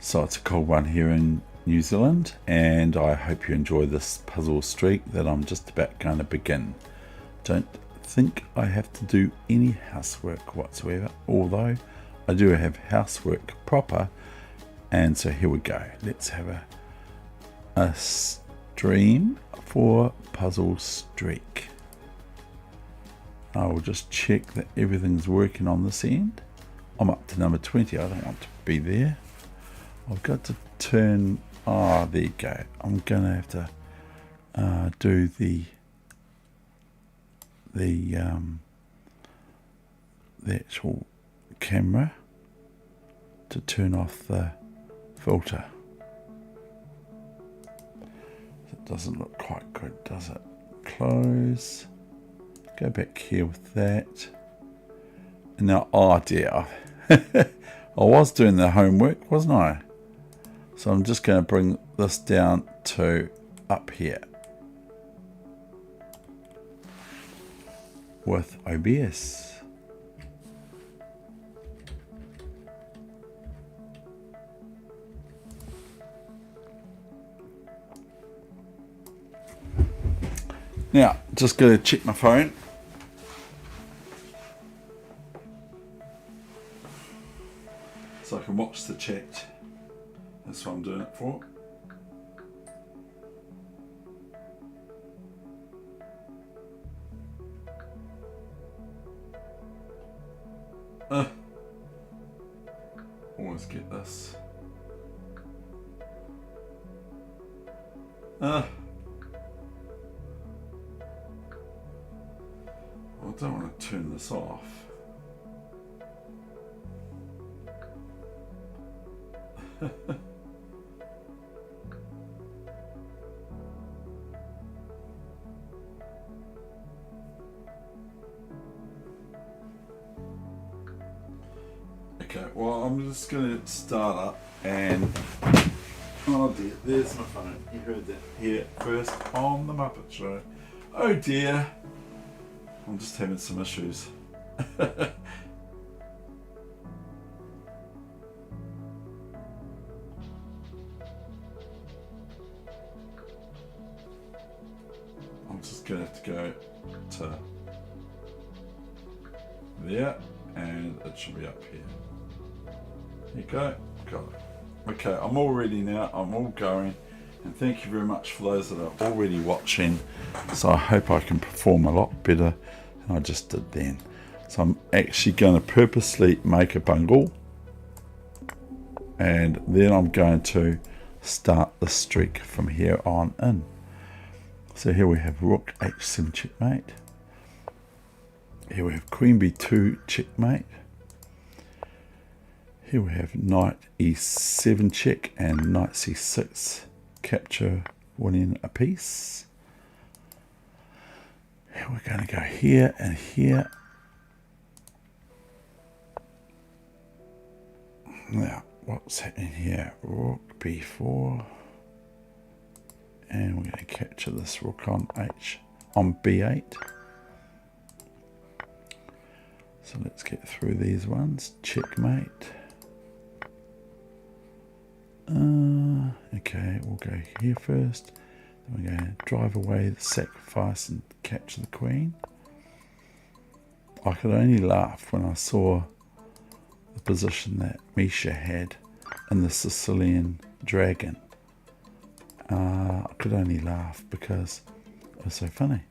So it's a cold one here in New Zealand, and I hope you enjoy this puzzle streak that I'm just about going to begin. Don't think I have to do any housework whatsoever, although I do have housework proper. And so here we go. Let's have a stream for puzzle streak. I will just check that everything's working on this end. I'm up to number 20. I don't want to be there. I've got to turn. Ah, there you go. I'm going to have to do the actual camera to turn off the filter. It doesn't look quite good, does it? Close. Go back here with that. And now, oh dear, I was doing the homework, wasn't I? So I'm just going to bring this down to up here with OBS. Now, just going to check my phone. So I can watch the chat. That's what I'm doing it for. Always get this. I don't want to turn this off. Okay, well, I'm just going to start up and oh dear, there's my phone. You heard that here first on the Muppet Show. Oh dear, I'm just having some issues. I'm just going to have to go to there and it should be up here. There you go, got it. Okay, I'm all ready now, I'm all going, and thank you very much for those that are already watching. So I hope I can perform a lot better than I just did then. So I'm actually going to purposely make a bungle, and then I'm going to start the streak from here on in. So here we have Rook H7 checkmate. Here we have Queen B2 checkmate. Here we have Knight E7 check and Knight C6 capture, winning a piece. Here we're going to go here and here. Now, what's happening here? Rook B4. And we're going to capture this rook on B8. So let's get through these ones. Checkmate. Okay, we'll go here first. Then we're going to drive away the sacrifice and capture the queen. I could only laugh when I saw the position that Misha had in the Sicilian dragon. I could only laugh because it was so funny.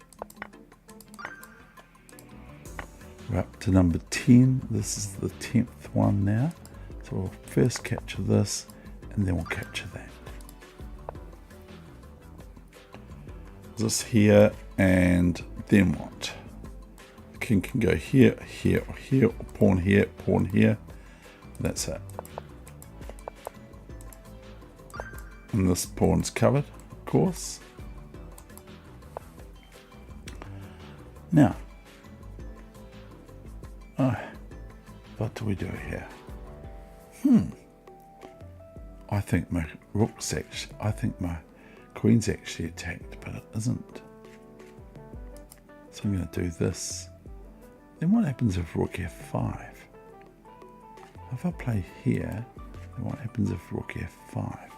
We're up to number 10. This is the 10th one now. So we'll first capture this and then we'll capture that. This here, and then what? The king can go here, here, or here, or pawn here, pawn here. That's it. And this pawn's covered, of course. Now, what do we do here? I think my rook's actually, I think my queen's actually attacked, but it isn't. So I'm going to do this. Then what happens if rook f5? If I play here, What happens if rook f5? I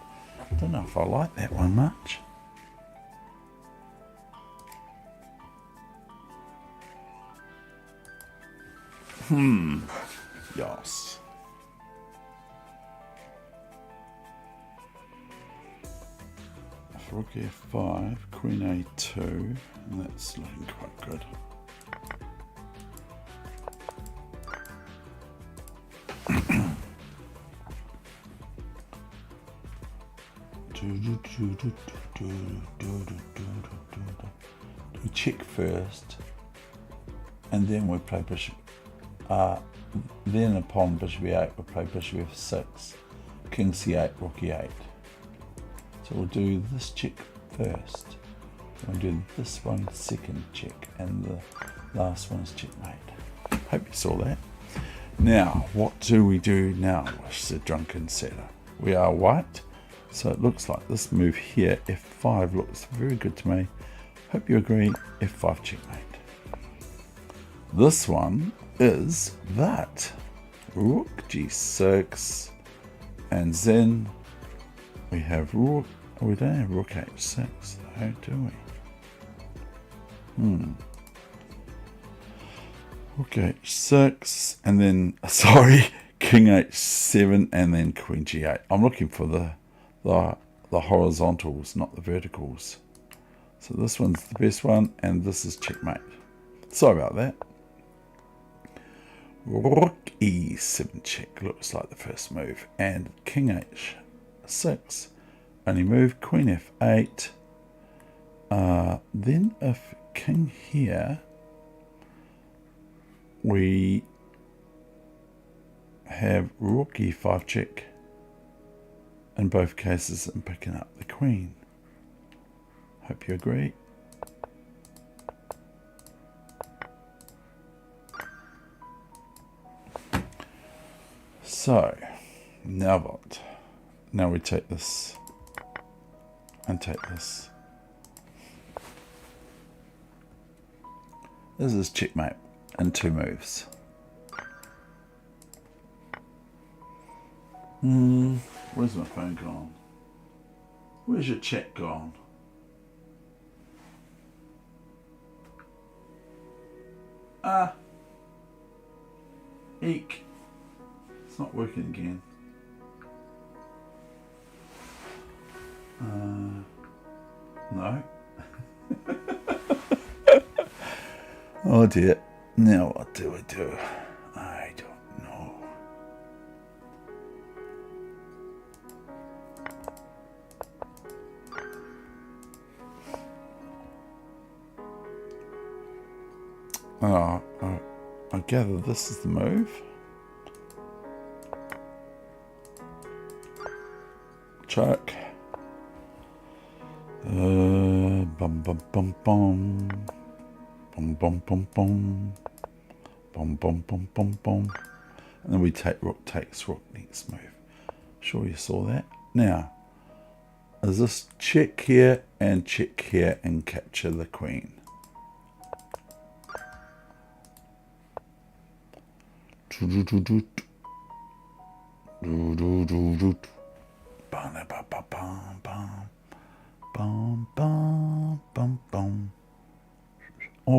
don't know if I like that one much. Yes. Rook f5, queen a2, and that's looking quite good. We check first, and then we play bishop. Then upon bishop e8, we'll play bishop f6, king c8, rook e8. So we'll do this check first. We'll do this one second check, and the last one is checkmate. Hope you saw that. Now, what do we do now? It's the drunken setter. We are white, so it looks like this move here, f5, looks very good to me. Hope you agree, f5 checkmate. This one is that. Rook g6, and then we have rook. Oh, we don't have rook h6 though, do we? Rook h6, and then, sorry, king h7, and then queen g8. I'm looking for the horizontals, not the verticals. So this one's the best one, and this is checkmate. Sorry about that. Rook e7 check looks like the first move, and king h6. Only move, queen f8. Then if king here, we have rook e5 check. In both cases, I'm picking up the queen. Hope you agree. So, now what? Now we take this and take this. This is checkmate in 2 moves. Where's my phone gone? Where's your chat gone? Eek. It's not working again. No. Oh dear. Now what do I do? I don't know. I gather this is the move. Check. Bum bum bum bum. Bum bum bum bum. Bum bum bum bum bum. And then we take rook takes rook next move. Sure you saw that. Now, is this check here and capture the queen? Oh,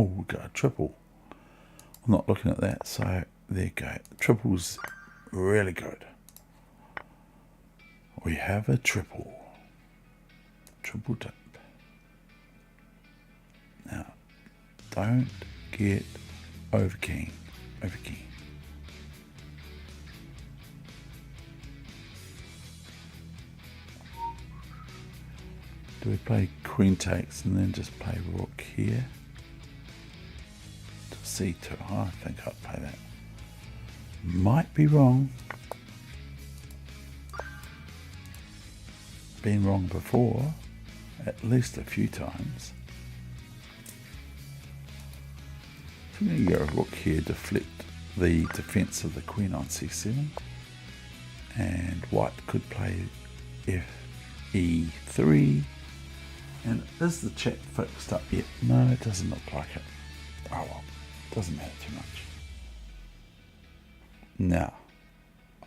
we got a triple. I'm not looking at that, so there you go. Triple's really good. We have a triple. Triple tip. Now, don't get over keen. Over keen. Do we play queen takes and then just play rook here? To c2. Oh, I think I'd play that. Might be wrong. Been wrong before, at least a few times. So I'm going to go rook here, deflect the defense of the queen on c7. And white could play fe3. And is the check fixed up yet? No, it doesn't look like it. Oh well, doesn't matter too much. Now,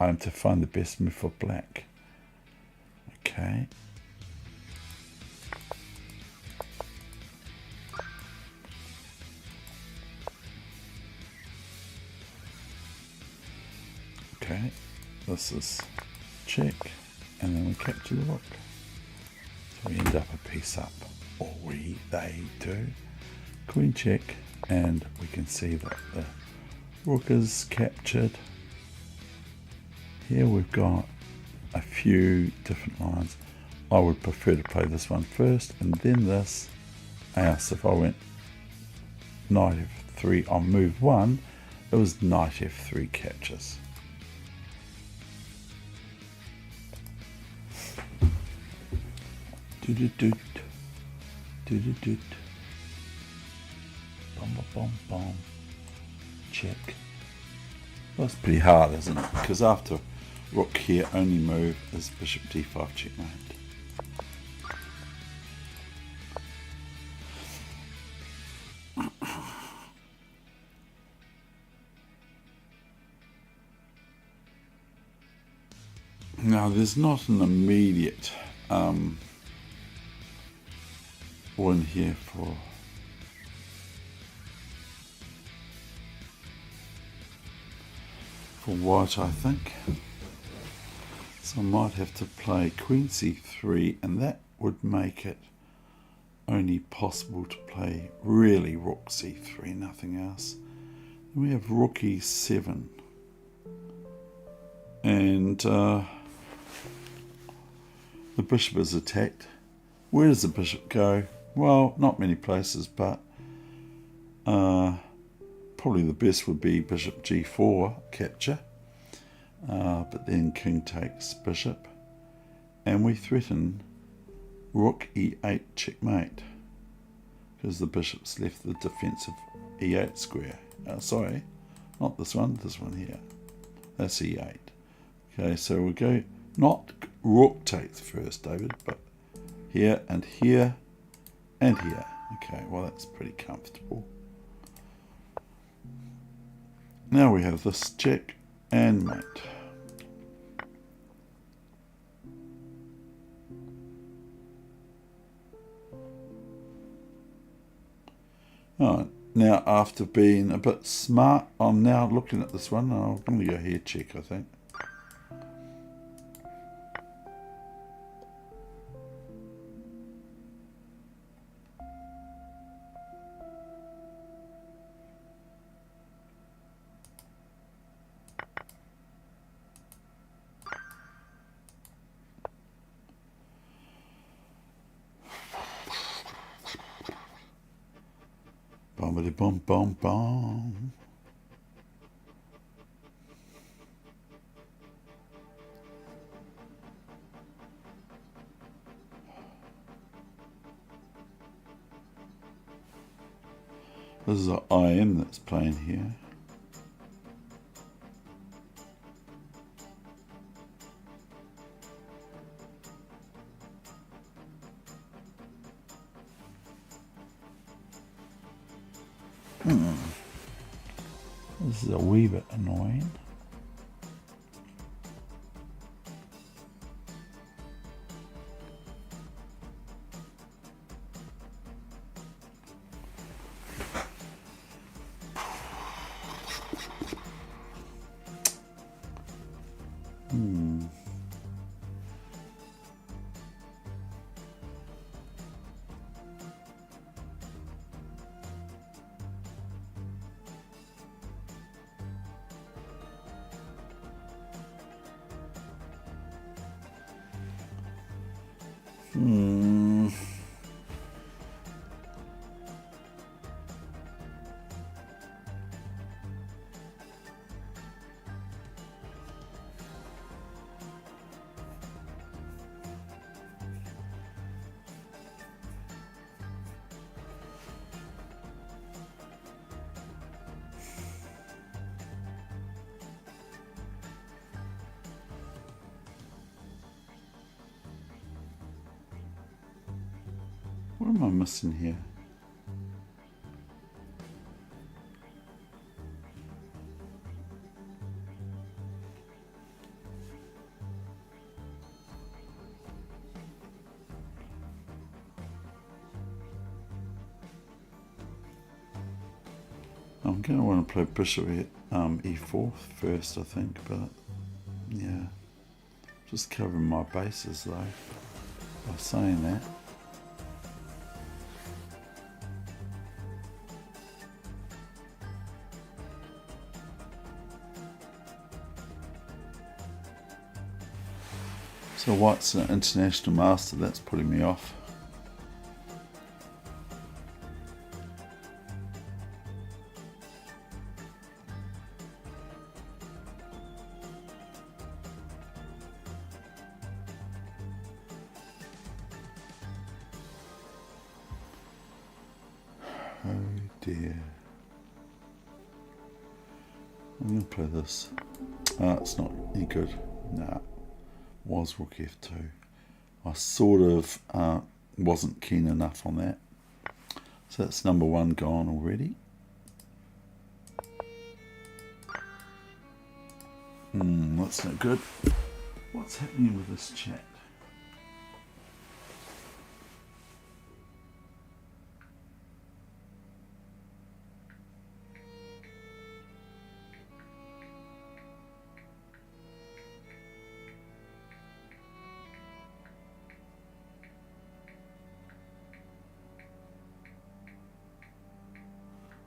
I'm to find the best move for black. Okay. Okay, this is check, and then we capture the rook. So we end up a piece up, or they do. Queen check, and we can see that the rook is captured. Here we've got a few different lines. I would prefer to play this one first, and then this, else if I went knight f3 on move 1, it was knight f3 captures. Do-do-doot. Do-do-doot. Bom. Check. Well, that's pretty hard, isn't it? Because after rook here, only move is bishop d5 checkmate. Now, there's not an immediate win here for white, I think. So I might have to play queen c3, and that would make it only possible to play really rook c3, nothing else. Then we have rook e7, and the bishop is attacked. Where does the bishop go? Well, not many places, but probably the best would be bishop g4 capture, but then king takes bishop, and we threaten rook e8 checkmate because the bishop's left the defensive e8 square. Sorry, not this one here. That's e8. Okay, so we go, not rook takes first, David, but here and here and here. Okay, well, that's pretty comfortable. Now we have this check and mate. Alright, now after being a bit smart, I'm now looking at this one. I'm going to go here check, I think. Bum. This is an IM that's playing here. This is a wee bit annoying. What am I missing here? I'm going to want to play bishop at e4 first, I think, but yeah, just covering my bases though by saying that. So white's an international master, that's putting me off. Oh dear. I'm going to play this. It's not any good. Nah. Was rook f2. I sort of wasn't keen enough on that. So that's number one gone already. That's not good. What's happening with this chat?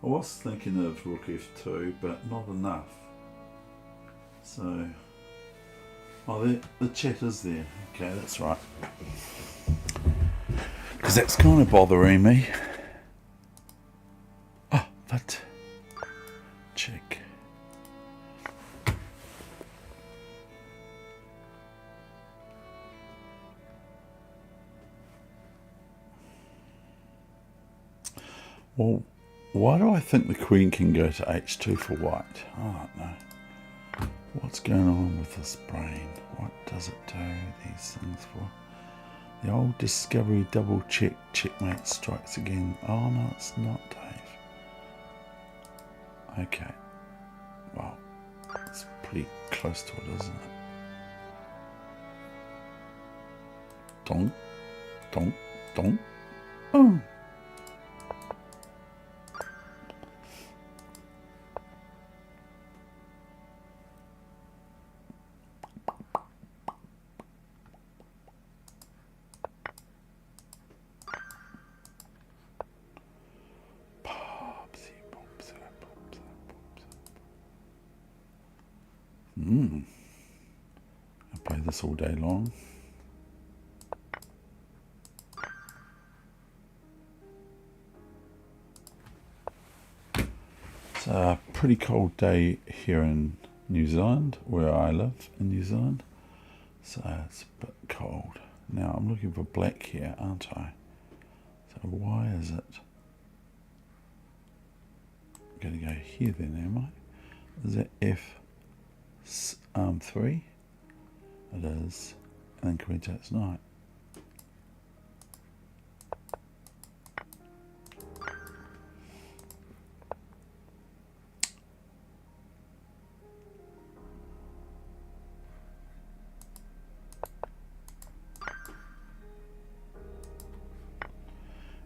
I was thinking of rook f2, but not enough. So, oh, the chat is there. Okay, that's right. Because that's kind of bothering me. Oh, but check. Well, why do I think the queen can go to h2 for white? I don't know. What's going on with this brain? What does it do these things for? The old discovery double check, checkmate strikes again. Oh no, it's not, Dave. Okay. Well, it's pretty close to it, isn't it? Donk, donk, donk. Oh. I'll play this all day long. It's a pretty cold day here in New Zealand, where I live in New Zealand. So it's a bit cold. Now I'm looking for black here, aren't I? So why is it? I'm going to go here then, am I? Is that F3? It is. And then queen takes knight.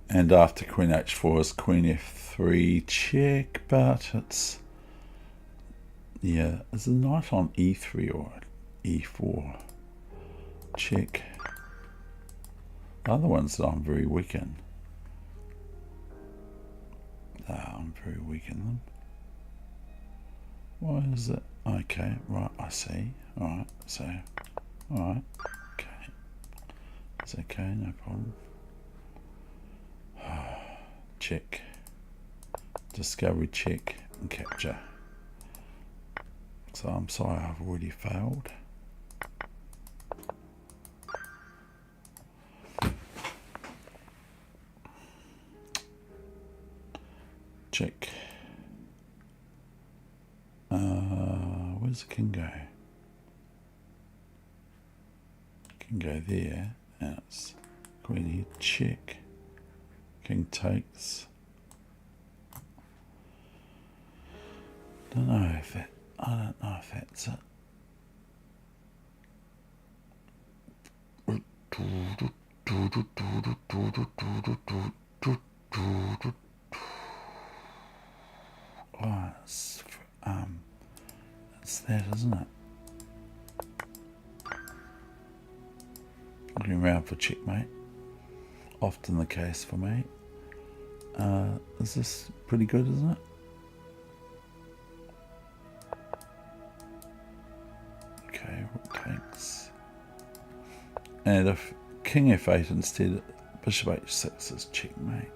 And after queen h4 is queen f3 check, but it's, yeah, is the knight on e3 or e4 check? The other ones that I'm very weak in. I'm very weak in them. Why is it? Okay, right, I see. Alright, so, alright, okay. It's okay, no problem. Check. Discovery check and capture. So I'm sorry I've already failed. Check. Where's the king go? King go there. And it's queen here. Check. King takes. I don't know if that's it. Oh, it's that, isn't it? Looking around for checkmate. Often the case for me. Is this pretty good, isn't it? Okay, rook takes. And if king f8 instead, bishop h6 is checkmate.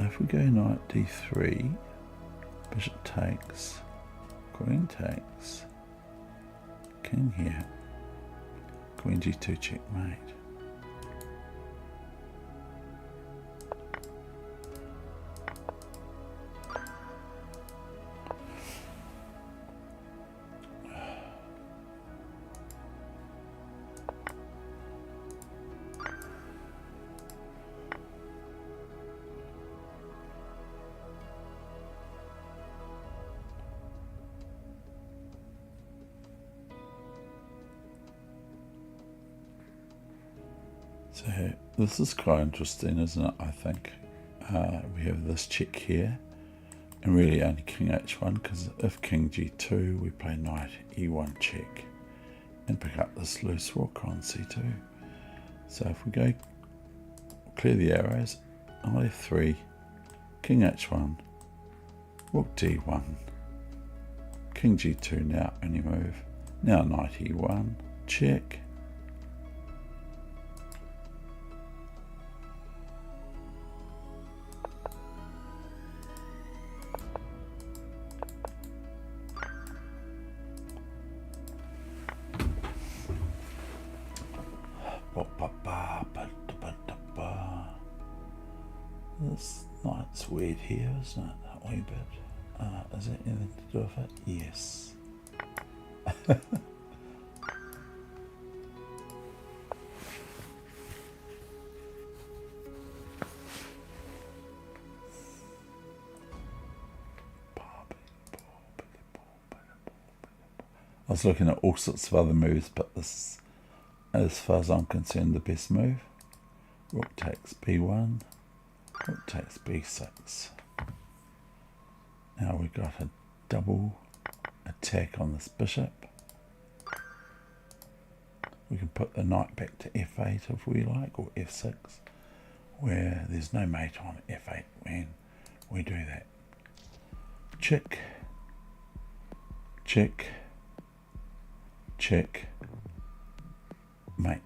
If we go knight d3, bishop takes, queen takes, king here, queen g2 checkmate. So this is quite interesting, isn't it? I think we have this check here, and really only king h1, because if king g2, we play knight e1 check and pick up this loose rook on c2. So if we go clear the arrows, knight f3, king h1, rook d1, king g2 now only move, now knight e1 check. This knight's weird here, isn't it? A wee bit. Is it anything to do with it? Yes. I was looking at all sorts of other moves, but this, as far as I'm concerned, the best move. Rook takes b1, rook takes b6. Now we've got a double attack on this bishop. We can put the knight back to f8 if we like, or f6, where there's no mate on f8 when we do that. Check, check, check, mate.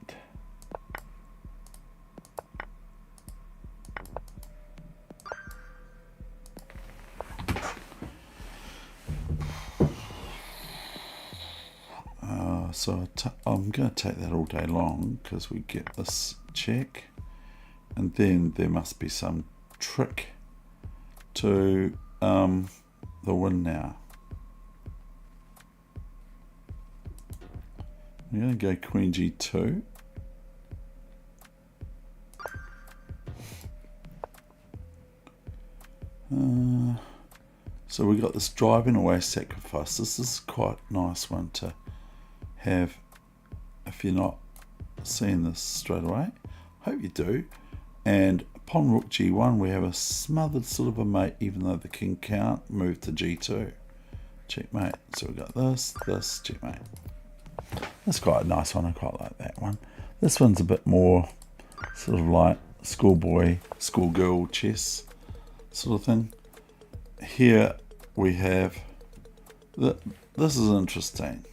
So I'm going to take that all day long, because we get this check, and then there must be some trick to the win now. I'm going to go queen g2. So we got this driving away sacrifice. This is quite a nice one to have if you're not seeing this straight away. Hope you do. And upon rook g1, we have a smothered sort of a mate, even though the king can't move to g2. Checkmate. So we've got this, checkmate. That's quite a nice one. I quite like that one. This one's a bit more sort of like schoolboy, schoolgirl chess sort of thing. Here we have this is interesting.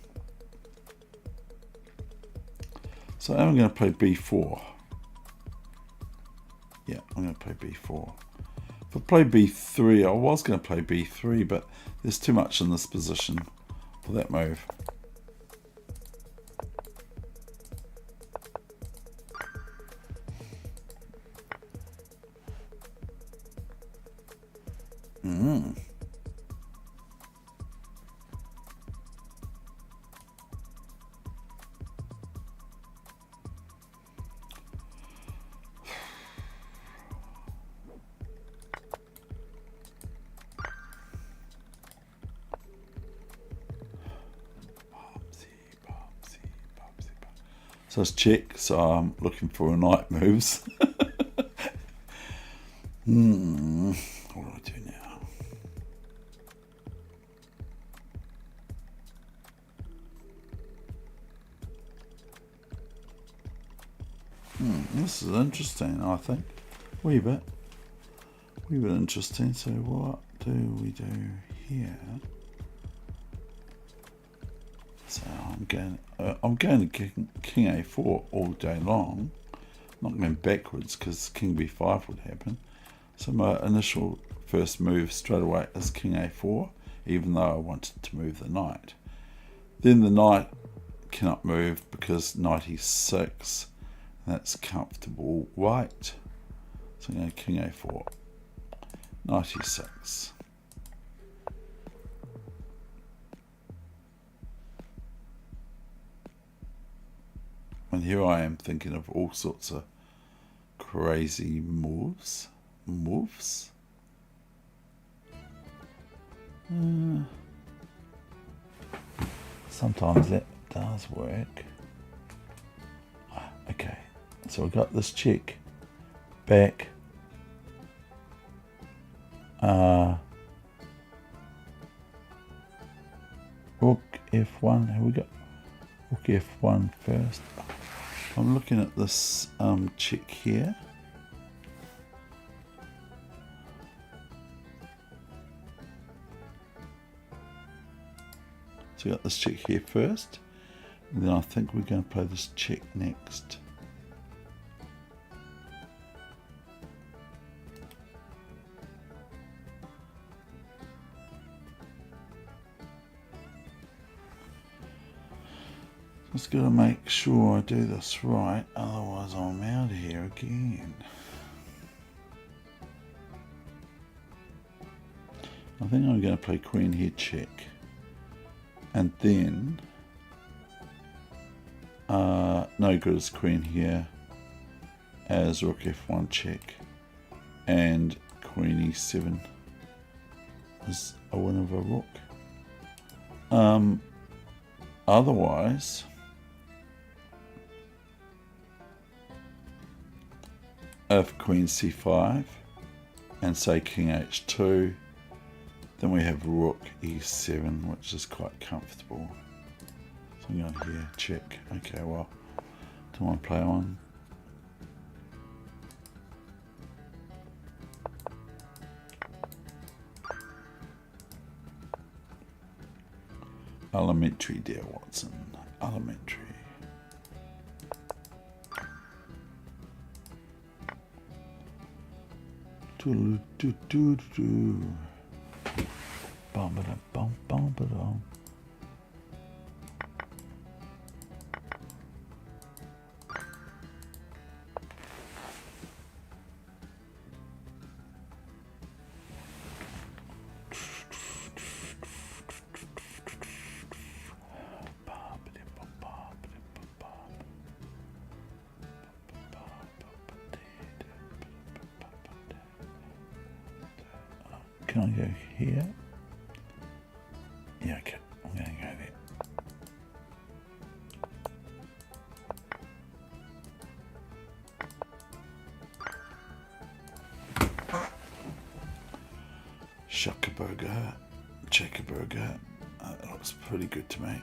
So I'm going to play b4. Yeah, I'm going to play b4. If I play b3, I was going to play b3, but there's too much in this position for that move. So it's check, so I'm looking for a knight moves. What do I do now? This is interesting, I think. Wee bit interesting. So what do we do here? So I'm going to king a4 all day long. Not going backwards because king b5 would happen. So my initial first move straight away is king a4, even though I wanted to move the knight. Then the knight cannot move because knight e6. That's comfortable white. So I'm going to king a4, knight e6. And here I am thinking of all sorts of crazy moves. Sometimes that does work. Okay, so we got this check back. Rook f1. Have we got rook f1 first? I'm looking at this check here. So we got this check here first, and then I think we're going to play this check next. Just got to make sure I do this right, otherwise I'm out of here again. I think I'm going to play queen here check, and then no good as queen here as rook f1 check, and queen e7 is a win of a rook. Otherwise, if queen c5 and say king h2, then we have rook e7, which is quite comfortable. So I'm going here, check. Okay, well, do I want to play on? Elementary, dear Watson. Elementary. Bum-ba-dum-bum-bum-ba-dum. Can I go here? Yeah, okay. I'm going to go there. Shuckaburger, checkerburger. That looks pretty good to me.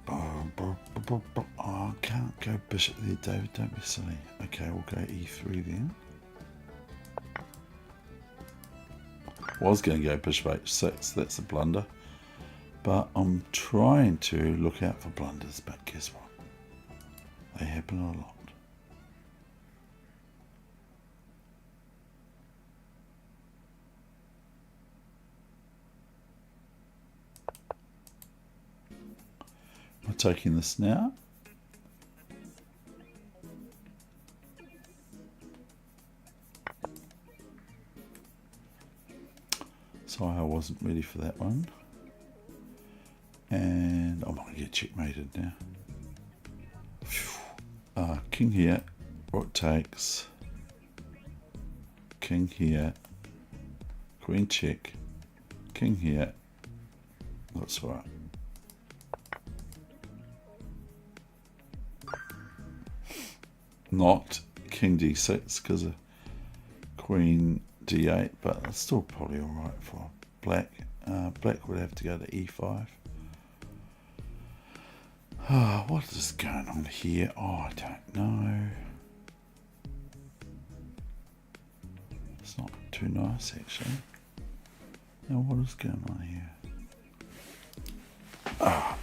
Oh, I can't go bishop there, David. Don't be silly. Okay, we'll go e3 then. Was going to go bishop h6. That's a blunder. But I'm trying to look out for blunders. But guess what? They happen a lot. I'm taking this now. Sorry, I wasn't ready for that one. And I'm going to get checkmated now. King here. Rook takes. king here, queen check, king here. That's right. Not king d6 because of queen d8, but it's still probably all right for black. Black would have to go to e5. Oh, what is going on here? Oh, I don't know. It's not too nice, actually. Now, what is going on here? Ah.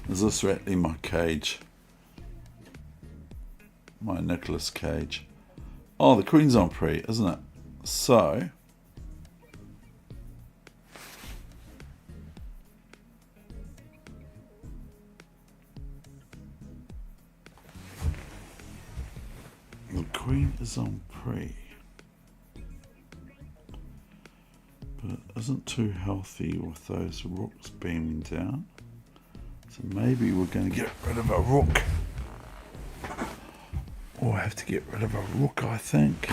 Is this Rattling my cage? My Nicolas Cage. Oh, the queen's on pre, isn't it? So the queen is on pre, but it isn't too healthy with those rooks beaming down. So maybe we're going to get rid of a rook. Or have to get rid of a rook, I think.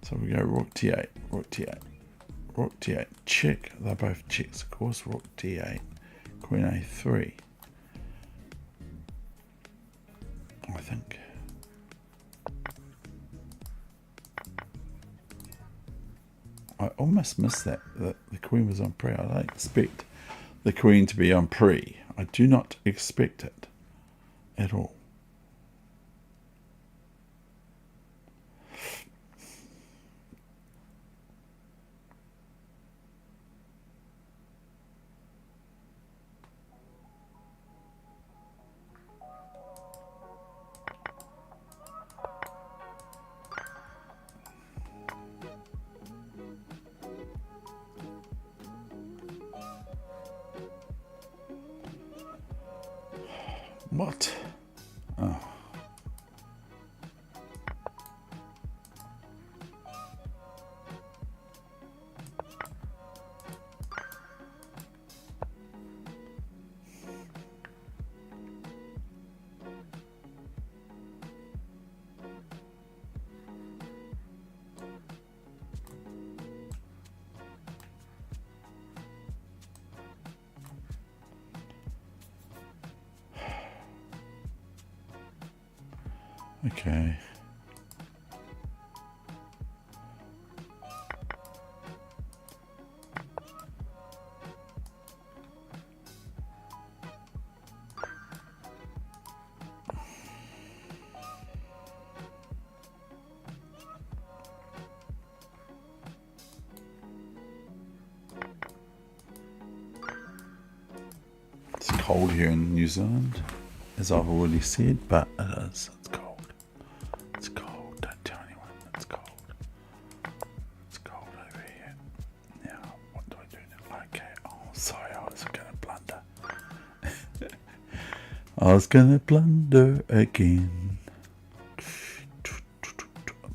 So we go rook d8, rook d8, rook d8, check. They're both checks, of course. Rook d8, queen a3. I think. I almost missed that the queen was on pre. I don't expect the queen to be on pre. I do not expect it at all. What? Oh. Okay. It's cold here in New Zealand, as I've already said, but it is. It's cold. It's cold. Don't tell anyone. It's cold. It's cold over here. Now, what do I do now? Okay. Oh, sorry. I was going to blunder. I was going to blunder again.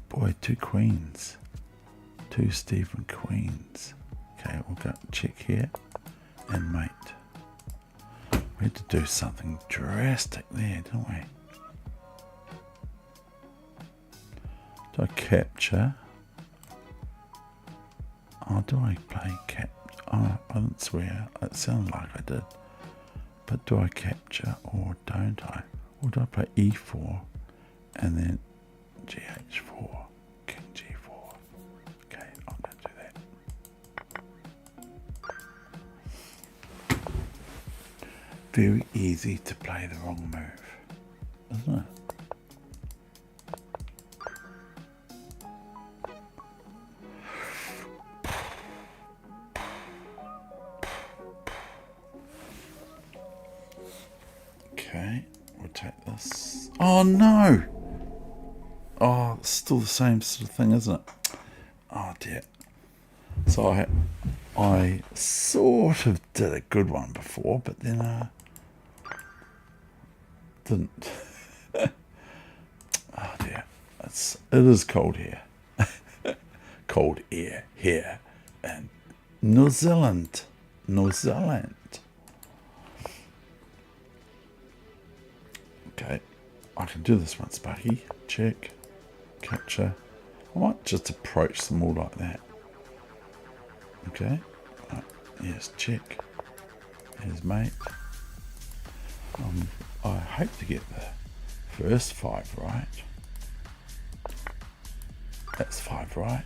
Boy, 2 queens. 2 Stephen queens. Okay, we'll go check here and mate. We had to do something drastic there, don't we? Do I capture? Oh, do I play cap? Oh, I didn't swear. It sounded like I did. But do I capture or don't I? Or do I play e4 and then gh4, king g4? Okay, I'm going to do that. Very easy to play the wrong move, isn't it? Okay, we'll take this. Oh no! Oh, it's still the same sort of thing, isn't it? Oh dear. So I sort of did a good one before, but then didn't. Oh dear. It is cold here. Cold air here in New Zealand. New Zealand. Okay, I can do this one, Sparky. Check. Capture. I might just approach them all like that. Okay. Right. Yes, check. Here's mate. I hope to get the first 5 right. That's 5 right.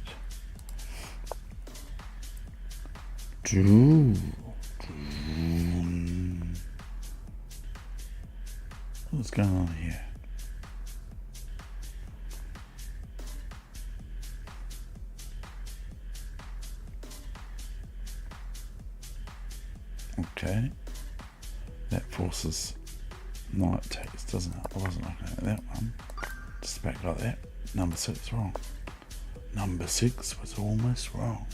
What's going on here? Okay. That forces night takes, doesn't it? I wasn't looking at that one. Just back like that. Number 6 wrong. Number 6 was almost wrong.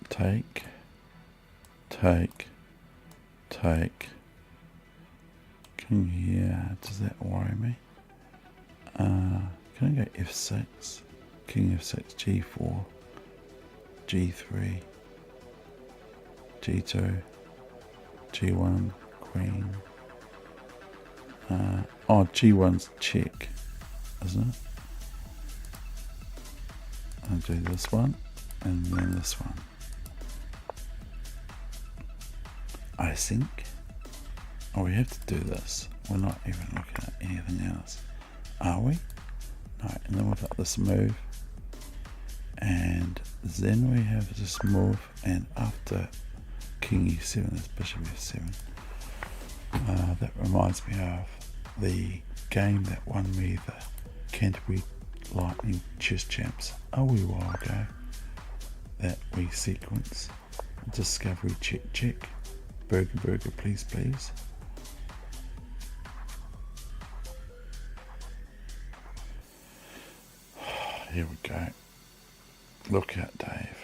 Take. King here, does that worry me? Can I go F6? King F6, G4, G3, G2, G1, Queen. G1's check, isn't it? I'll do this one and then this one. I think. Oh, we have to do this. We're not even looking at anything else. Are we? No, and then we've got this move. And then we have this move, and after King E7 is Bishop F7. That reminds me of the game that won me the Canterbury Lightning Chess Champs a wee while ago. That we sequence. Discovery check. Burger, please. Here we go. Look out, Dave.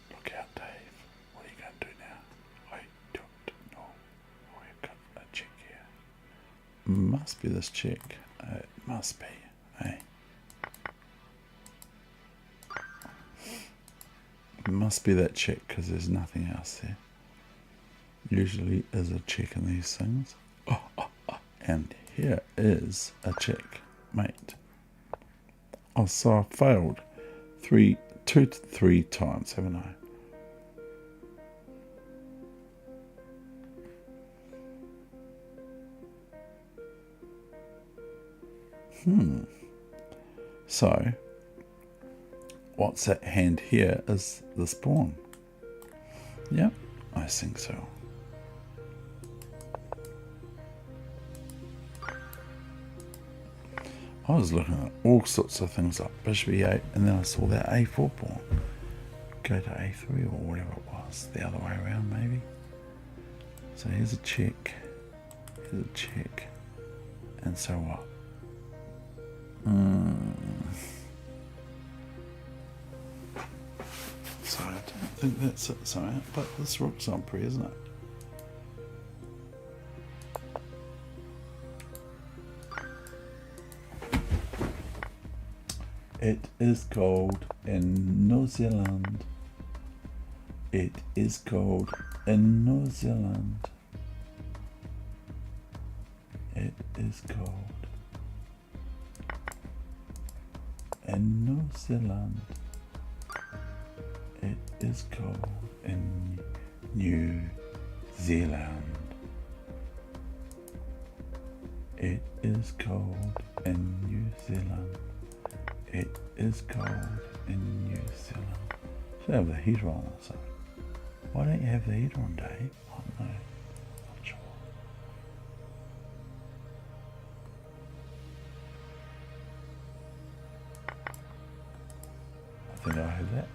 What are you going to do now? I don't know. We've got a check here. Must be this check. It must be. Hey. It must be that check because there's nothing else there. Usually is a check in these things. And here is a check, mate. Oh, so I failed 2 to 3 times, haven't I? So, what's at hand here is this pawn. Yep, I think so. I was looking at all sorts of things like Bishop E8, and then I saw that A4 pawn. Go to A3 or whatever it was, the other way around maybe. So here's a check, and so what? So I don't think that's it, so but this rook's on pre, isn't it? It is cold in New Zealand. It is cold in New Zealand. It is cold in New Zealand. It is cold in New Zealand. It is cold in New Zealand. It is cold in New Zealand. Should have the heater on or something. Why don't you have the heater on, Dave? I don't know. Not sure. I think I have that.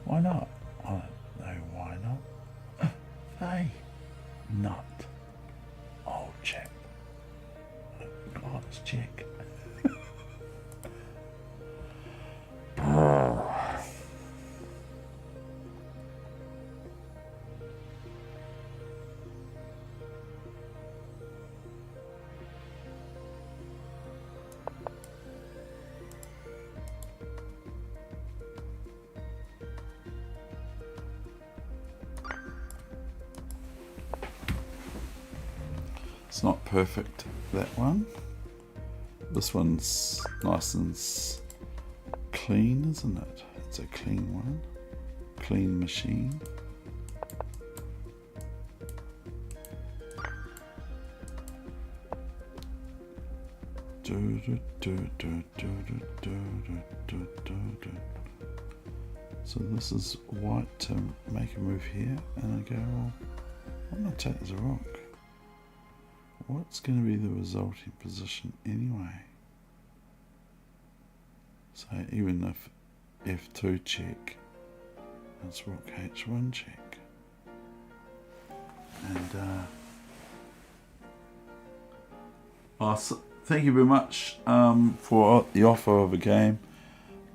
Why not? I don't know why not. Hey, nut. Old chap. God, it's check. It's not perfect, that one. This one's nice and clean, isn't it? It's a clean one. Clean machine. So this is white to make a move here, and I go, well, I'm going to take this rock. What's going to be the resulting position anyway? So even if F2 check, it's rook H1 check. And thank you very much for the offer of a game.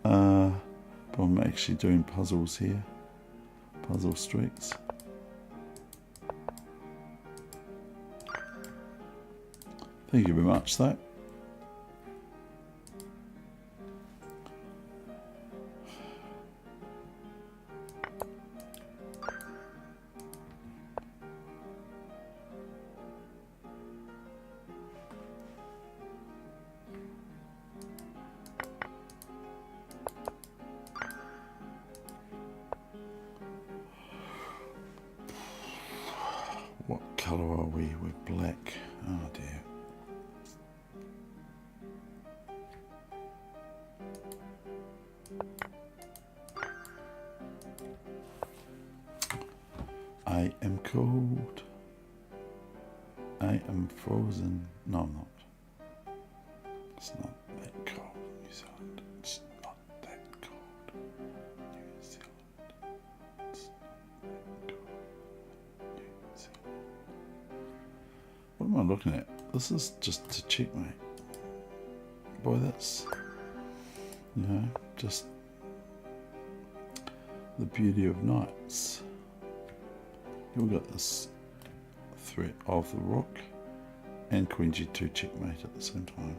But I'm actually doing puzzles here, puzzle streaks. Thank you very much, though. What colour are we? We're black. Oh dear. I am cold. I am frozen. No, I'm not. It's not that cold, New Zealand. It's not that cold, New Zealand. It's not that cold, New Zealand. What am I looking at? This is just to checkmate. Boy, that's, you know, just the beauty of knights. You've got this threat of the rook and queen g2 checkmate at the same time.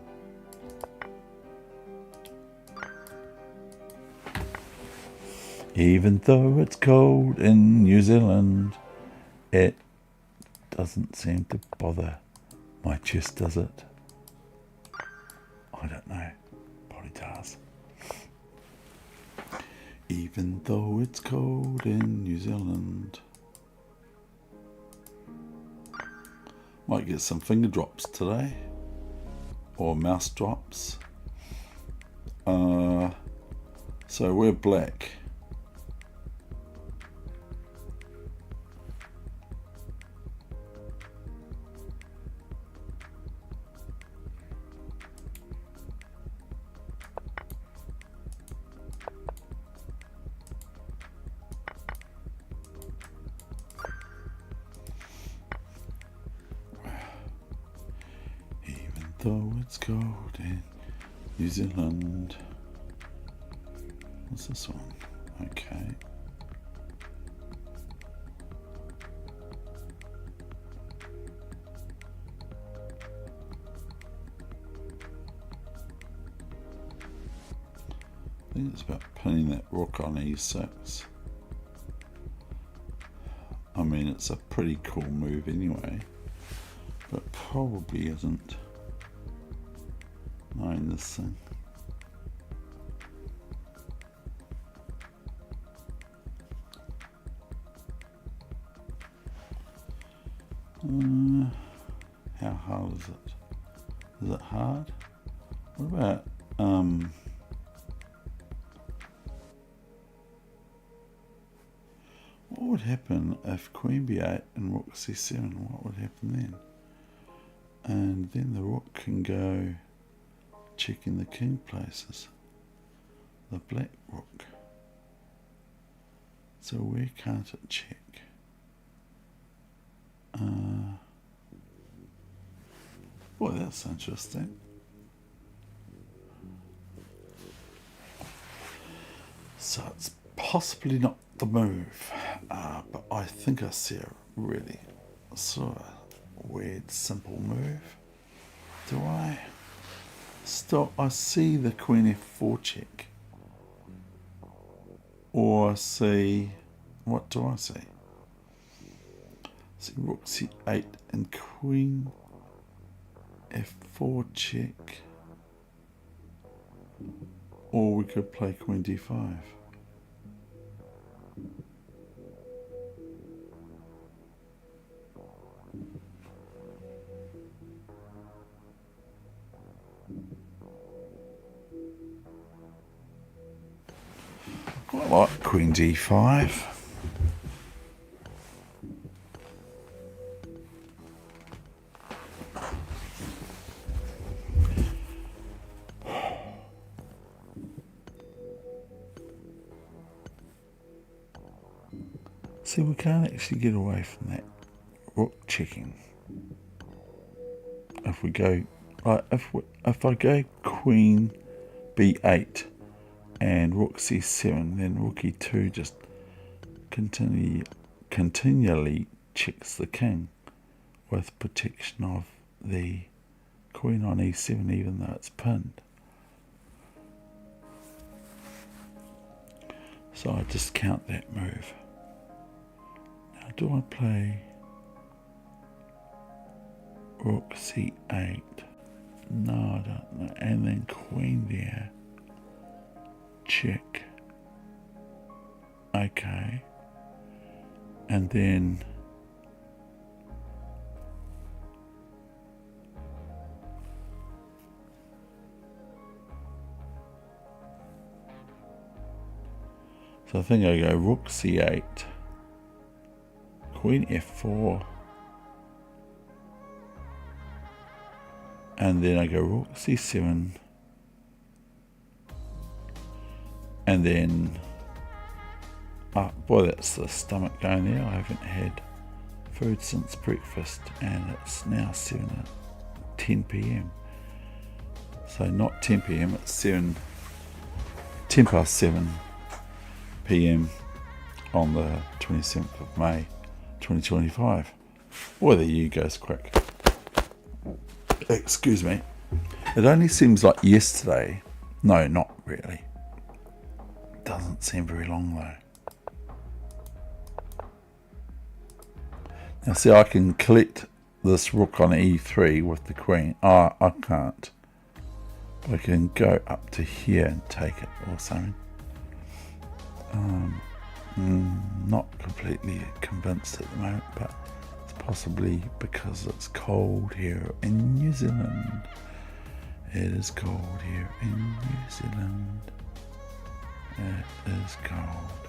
Even though it's cold in New Zealand, it doesn't seem to bother my chest, does it? I don't know. Probably does. Even though it's cold in New Zealand. Might get some finger drops today. Or mouse drops. So we're black. Though it's cold in New Zealand. What's this one? Okay. I think it's about pinning that rook on e6. I mean, it's a pretty cool move anyway, but probably isn't. Knowing this thing. How hard is it? Is it hard? What about what would happen if queen b8 and rook c7? What would happen then? And then the rook can go checking the king places, the black rook. So where can't it check? Boy, that's interesting. So it's possibly not the move, but I think I see a really sort of weird, simple move. Do I? Stop. I see the queen f4 check. Or I see, what do I see? I see rook c8 and queen f4 check, or we could play queen d5. I like queen d5. See, we can't actually get away from that rook checking. If we go, if I go queen b8 and rook c7, then rook e2 just continually checks the king with protection of the queen on e7, even though it's pinned. So I discount that move. Now, do I play rook c8? No, I don't know. And then queen there. Check. Okay. And then so I think I go rook c8, queen f4, and then I go rook c7, and then, boy, that's the stomach going there. I haven't had food since breakfast, and it's now 10 p.m. So not 10 p.m, it's 10 past 7 p.m. on the 27th of May 2025. Boy, the year goes quick. Excuse me. It only seems like yesterday. No, not really. Doesn't seem very long though. Now see, I can collect this rook on e3 with the queen. I can't. But I can go up to here and take it or something. Not completely convinced at the moment, but it's possibly because it's cold here in New Zealand. It is cold here in New Zealand. It is cold.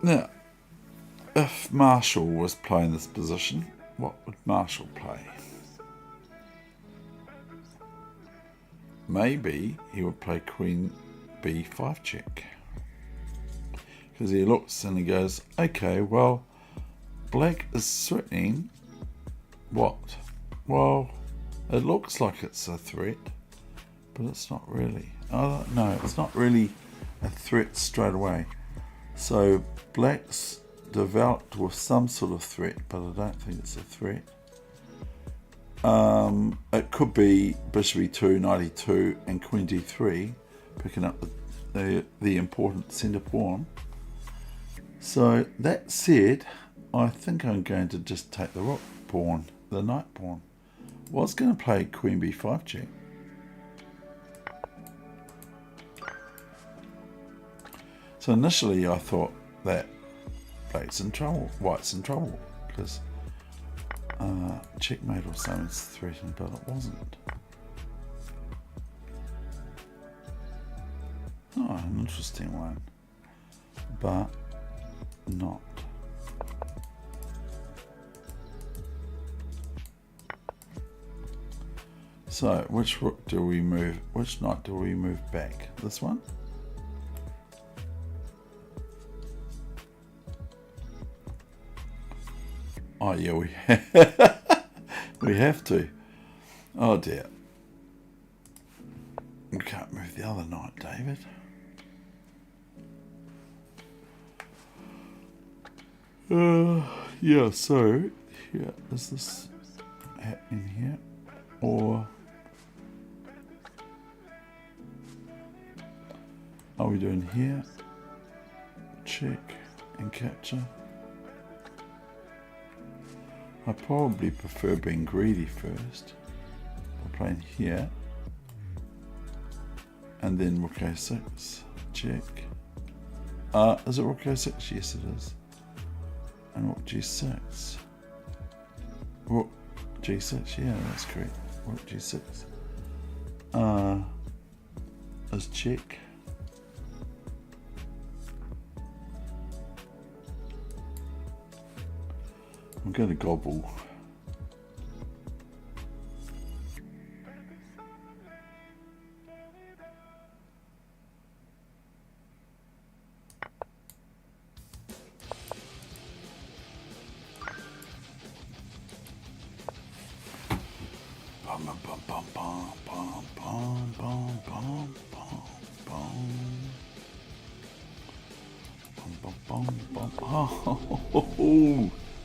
Now, if Marshall was playing this position, what would Marshall play? Maybe he would play queen b5 check. Because he looks and he goes, okay, well, black is threatening what? Well, it looks like it's a threat, but it's not really. No, it's not really a threat straight away. So black's developed with some sort of threat, but I don't think it's a threat. It could be bishop e2, knight e2, and queen d3, picking up the important centre pawn. So that said, I think I'm going to just take the rook pawn, the knight pawn. Was going to play queen b5 check. So initially I thought that black's in trouble, white's in trouble, because checkmate or something's threatened, but it wasn't. Oh, an interesting one, but not. So, which rook do we move? Which knight do we move back? This one? Oh yeah, we have to. Oh dear. We can't move the other knight, David. Yeah, so here, is this happening here? Or are we doing here? Check and capture. I probably prefer being greedy first. By playing here. And then rook a6. Check. Is it rook a6? Yes it is. And rook g6. Rook g6, yeah, that's correct. Rook g6. Is check. I'm going to gobble.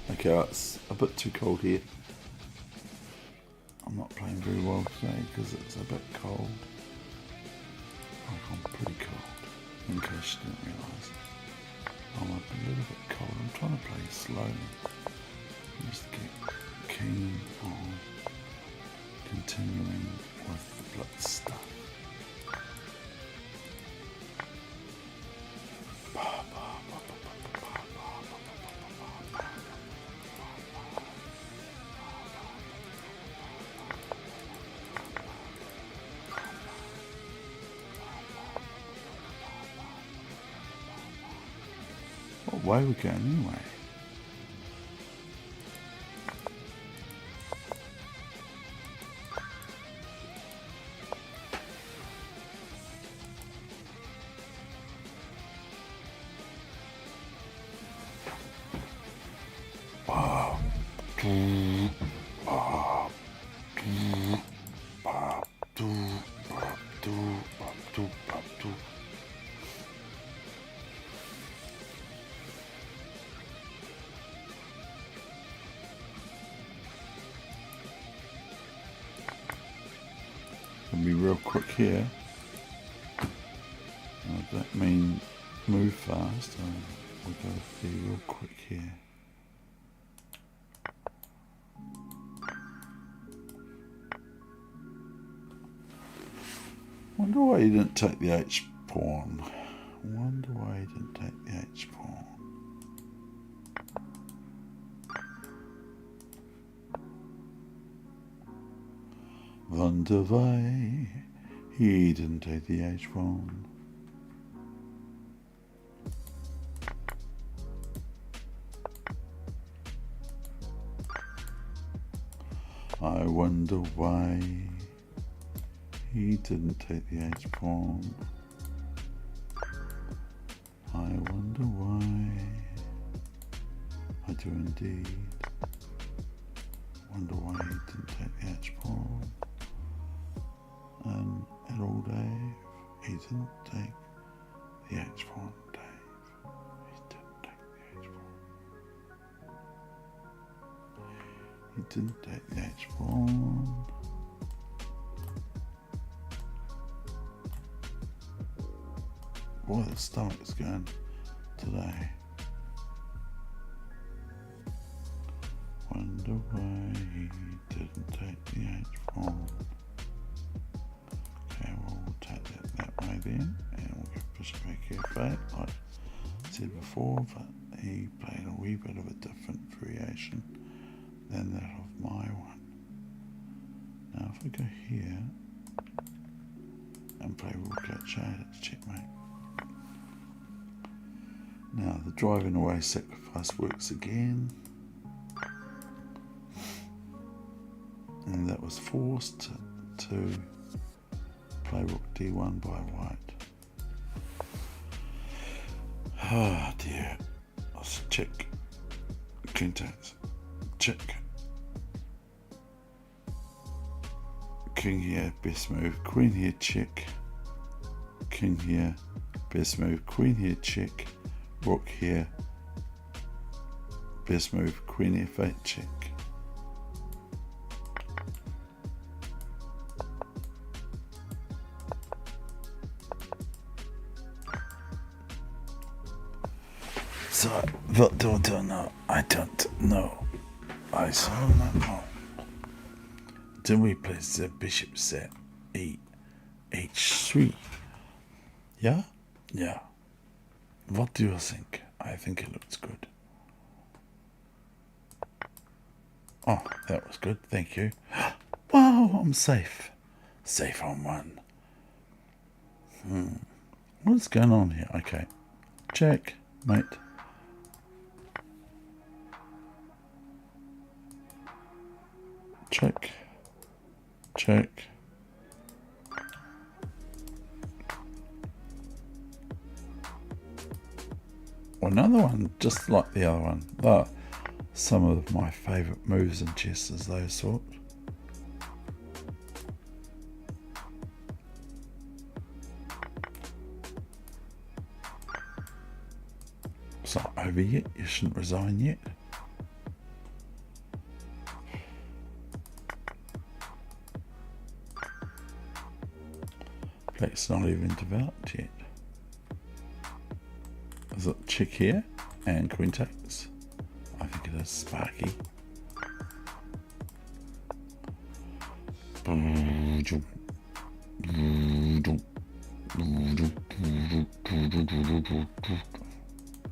Okay, it's a bit too cold here. I'm not playing very well today because it's a bit cold. Like I'm pretty cold, in case you didn't realise. I'm a little bit cold. I'm trying to play slowly. Just to get keen on continuing with the blitz stuff. What way are we going anyway? Gonna be real quick here. That mean move fast. We're going to be real quick here. Wonder why he didn't take the H pawn. Wonder why he didn't take the H pawn. Wonder why he didn't take the H pawn. I wonder why he didn't take the H pawn. I wonder why. I do indeed. Wonder why he didn't take the H pawn. And at all, Dave, he didn't take the H pawn, Dave. He didn't take the H pawn. He didn't take the H pawn. Boy, the stomach is going today. Wonder why he didn't take the H pawn. Okay, well, we'll take that way then, and we'll get bishop f8, like I said before, but he played a wee bit of a different variation than that of my one. Now, if I go here and play rook h8, it's checkmate. Now, the driving away sacrifice works again. And that was forced to play rook d1 by white. Ah dear. Let's check. King takes. Check. King here, best move. Queen here, check. King here, best move. Queen here, check. Rook here, best move. Queen f8, check. So, what do I know? I don't know. I saw not know. Do we place the bishop set h3? Yeah? Yeah. What do you think? I think it looks good. Oh, that was good. Thank you. Wow, I'm safe. Safe on one. What's going on here? Okay. Check, mate. Check. Check. Another one, just like the other one. Oh, some of my favourite moves in chess is those sort. It's not over yet. You shouldn't resign yet. Black's not even developed yet. Is it check here and queen takes? I think it is Sparky.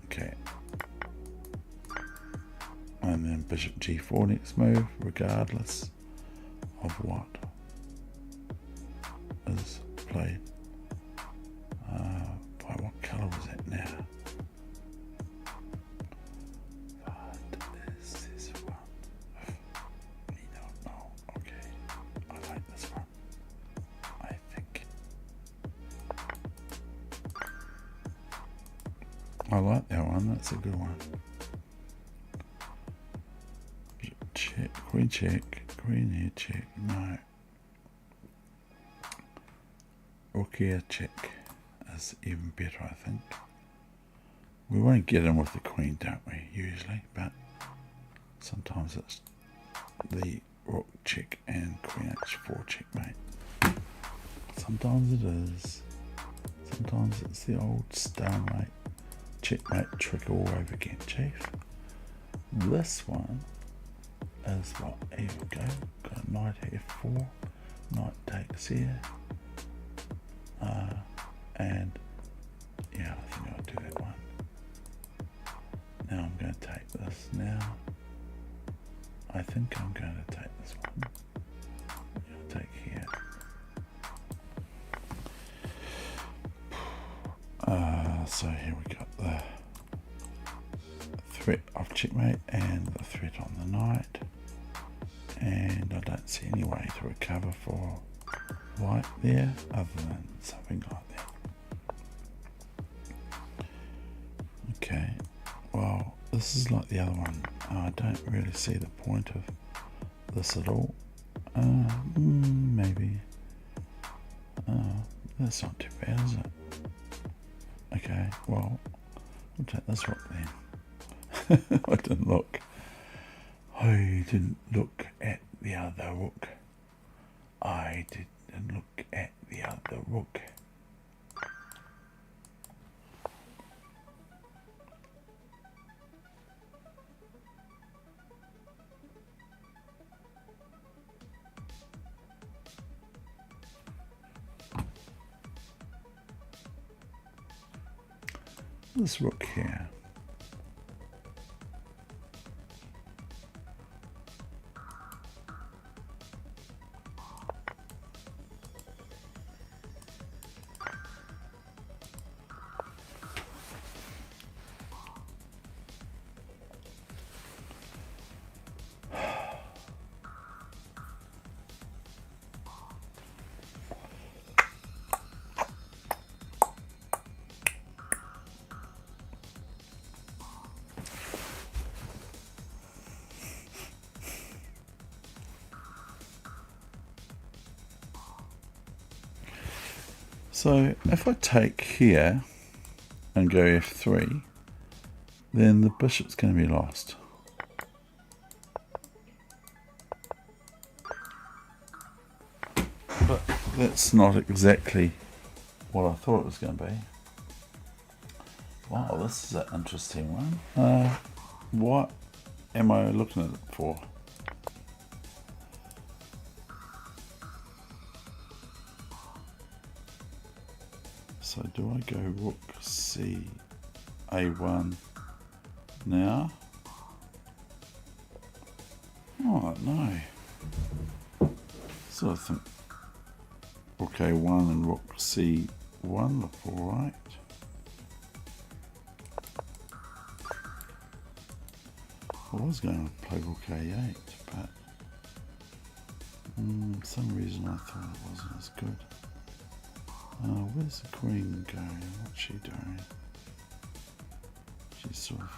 Okay. And then bishop g4 next move, regardless of what is played. By what colour was that now? What is this one? We don't know. Okay. I like this one. I think. I like that one. That's a good one. Check. Queen check. Queen here check. No. Rook here check is even better, I think. We won't get in with the queen, don't we, usually, but sometimes it's the rook check and queen h4 checkmate. Sometimes it is. Sometimes it's the old stalemate checkmate trick all over again, chief. This one is what? Here we go. Got knight f4, knight takes here. And yeah, I think I'll do that one. Now I'm going to take this now. I think I'm going to take this one. I'll take here. So here we got the threat of checkmate and the threat on the knight. And I don't see any way to recover for white there other than something like that. Okay, well, this is like the other one. I don't really see the point of this at all. Maybe. That's not too bad, is it? Okay, well, we'll take this rook then. I didn't look. I didn't look at the other rook. I didn't look at the other rook. This rook here. So if I take here and go f3, then the bishop's going to be lost. But that's not exactly what I thought it was going to be. Wow, this is an interesting one. What am I looking at it for? So do I go rook c a1 now? Oh no. So I think rook a1 and rook c1 look alright. I was going to play rook a8, but for some reason I thought it wasn't as good. Where's the queen going? What's she doing? She's sort of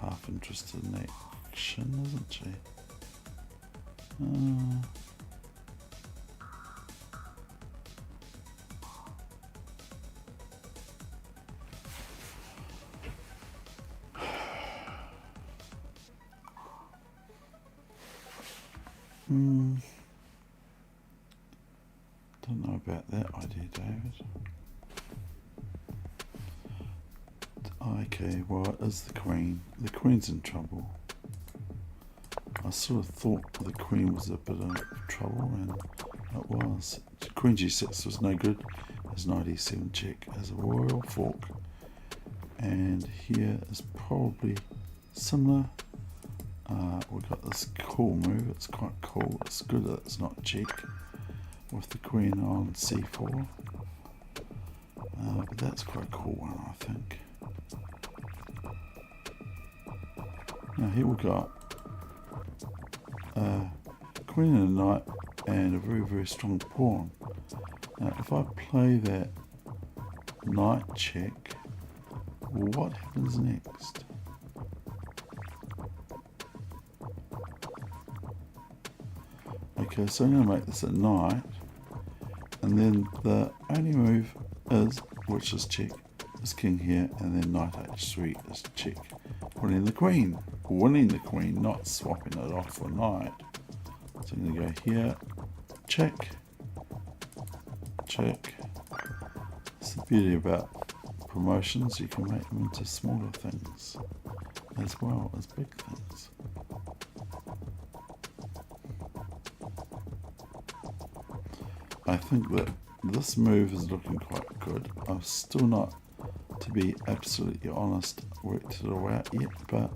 half interested in action, isn't she? Don't know about that idea, David. Okay, well, it is the queen. The queen's in trouble. I sort of thought the queen was a bit of trouble, and it was. Queen g6 was no good as knight e7 check as a royal fork. And here is probably similar. We've got this cool move. It's quite cool. It's good that it's not check with the queen on c4. But that's quite a cool one, I think. Now here we've got queen and a knight and a very, very strong pawn. Now if I play that knight check, what happens next? Okay, so I'm going to make this a knight, and then the only move is, which is check, is king here, and then knight h3 is check. Winning the queen, not swapping it off for knight. So I'm going to go here, check, check. It's the beauty about promotions, you can make them into smaller things as well as big things. I think that this move is looking quite good. I'm still not, to be absolutely honest, worked it all out yet, but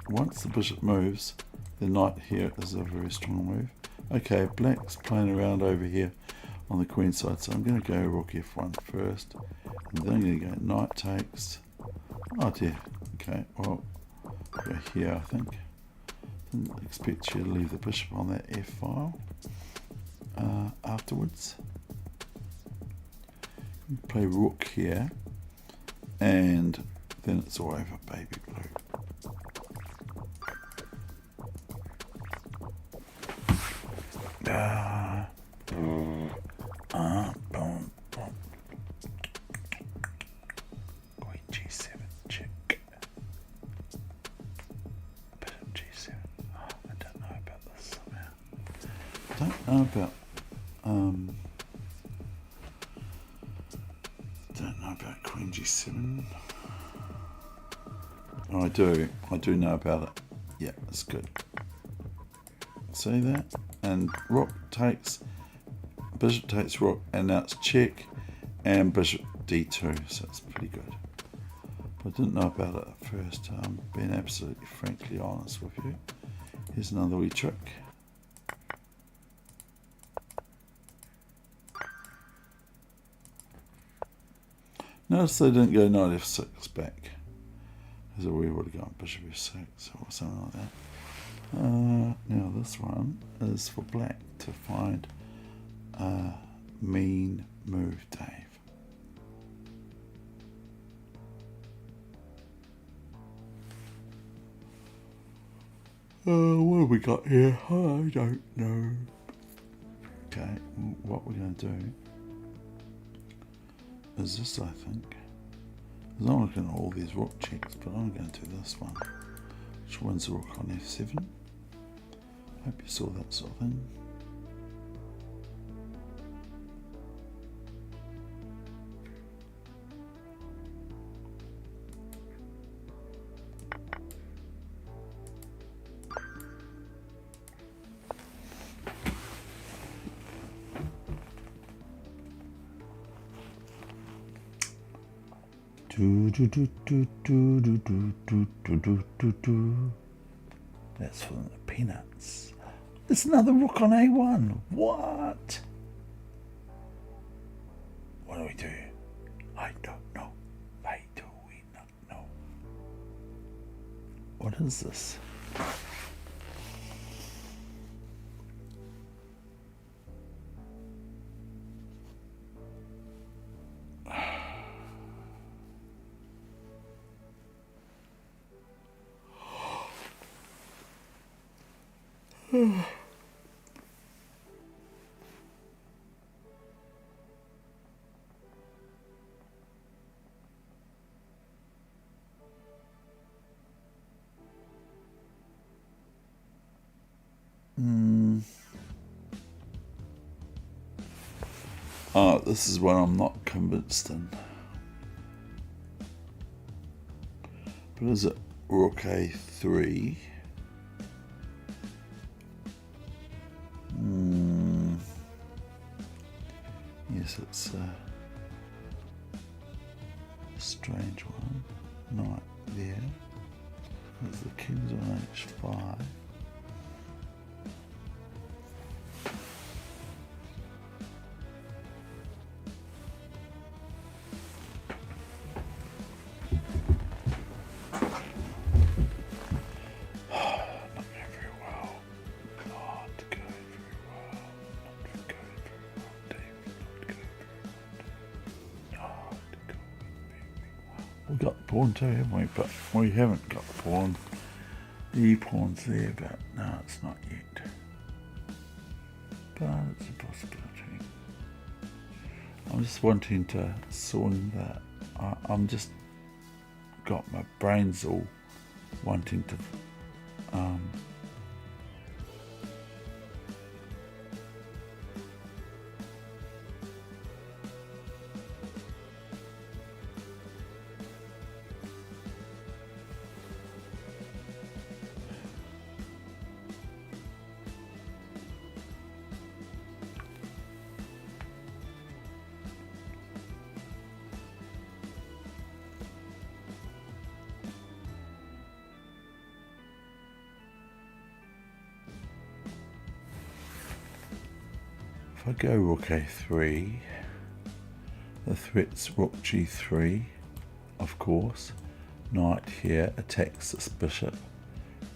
once the bishop moves, the knight here is a very strong move. Okay, black's playing around over here on the queen side, so I'm going to go rook f1 first, and then I'm going to go knight takes. Oh dear, okay, well, go here I think. Didn't expect you to leave the bishop on that f file. Afterwards, play rook here, and then it's all over, baby blue. Queen g7 check. Bishop g7. Oh, I don't know about this somehow. Don't know about queen g7. Oh, I do know about it. Yeah, that's good. See that? And rook takes, bishop takes rook, and now it's check, and bishop d2, so it's pretty good. But I didn't know about it at first. I'm being absolutely frankly honest with you. Here's another wee trick. Notice they didn't go knight f6 back, because we would have gone bishop f6 or something like that. Now this one is for black to find a mean move, Dave. What have we got here? I don't know. Okay, what we're going to do is this, I think. I'm not looking at all these rook checks, but I'm going to do this one, which wins the rook on f7. Hope you saw that sort of thing. Do do do do do do do do do do do do. That's for the peanuts. There's another rook on A1. What? What do we do? I don't know. Why do we not know? What is this? Oh, this is one I'm not convinced in. But is it rook A3? Yes, it's a strange one. Knight there. There's the king's on H5. We've got the pawn too, haven't we? But we haven't got the pawn. The pawn's there, but no, it's not yet. But it's a possibility. I'm just wanting to swing that. I'm just got my brains all wanting to if I go rook A3, the threat's rook G3, of course. Knight here attacks this bishop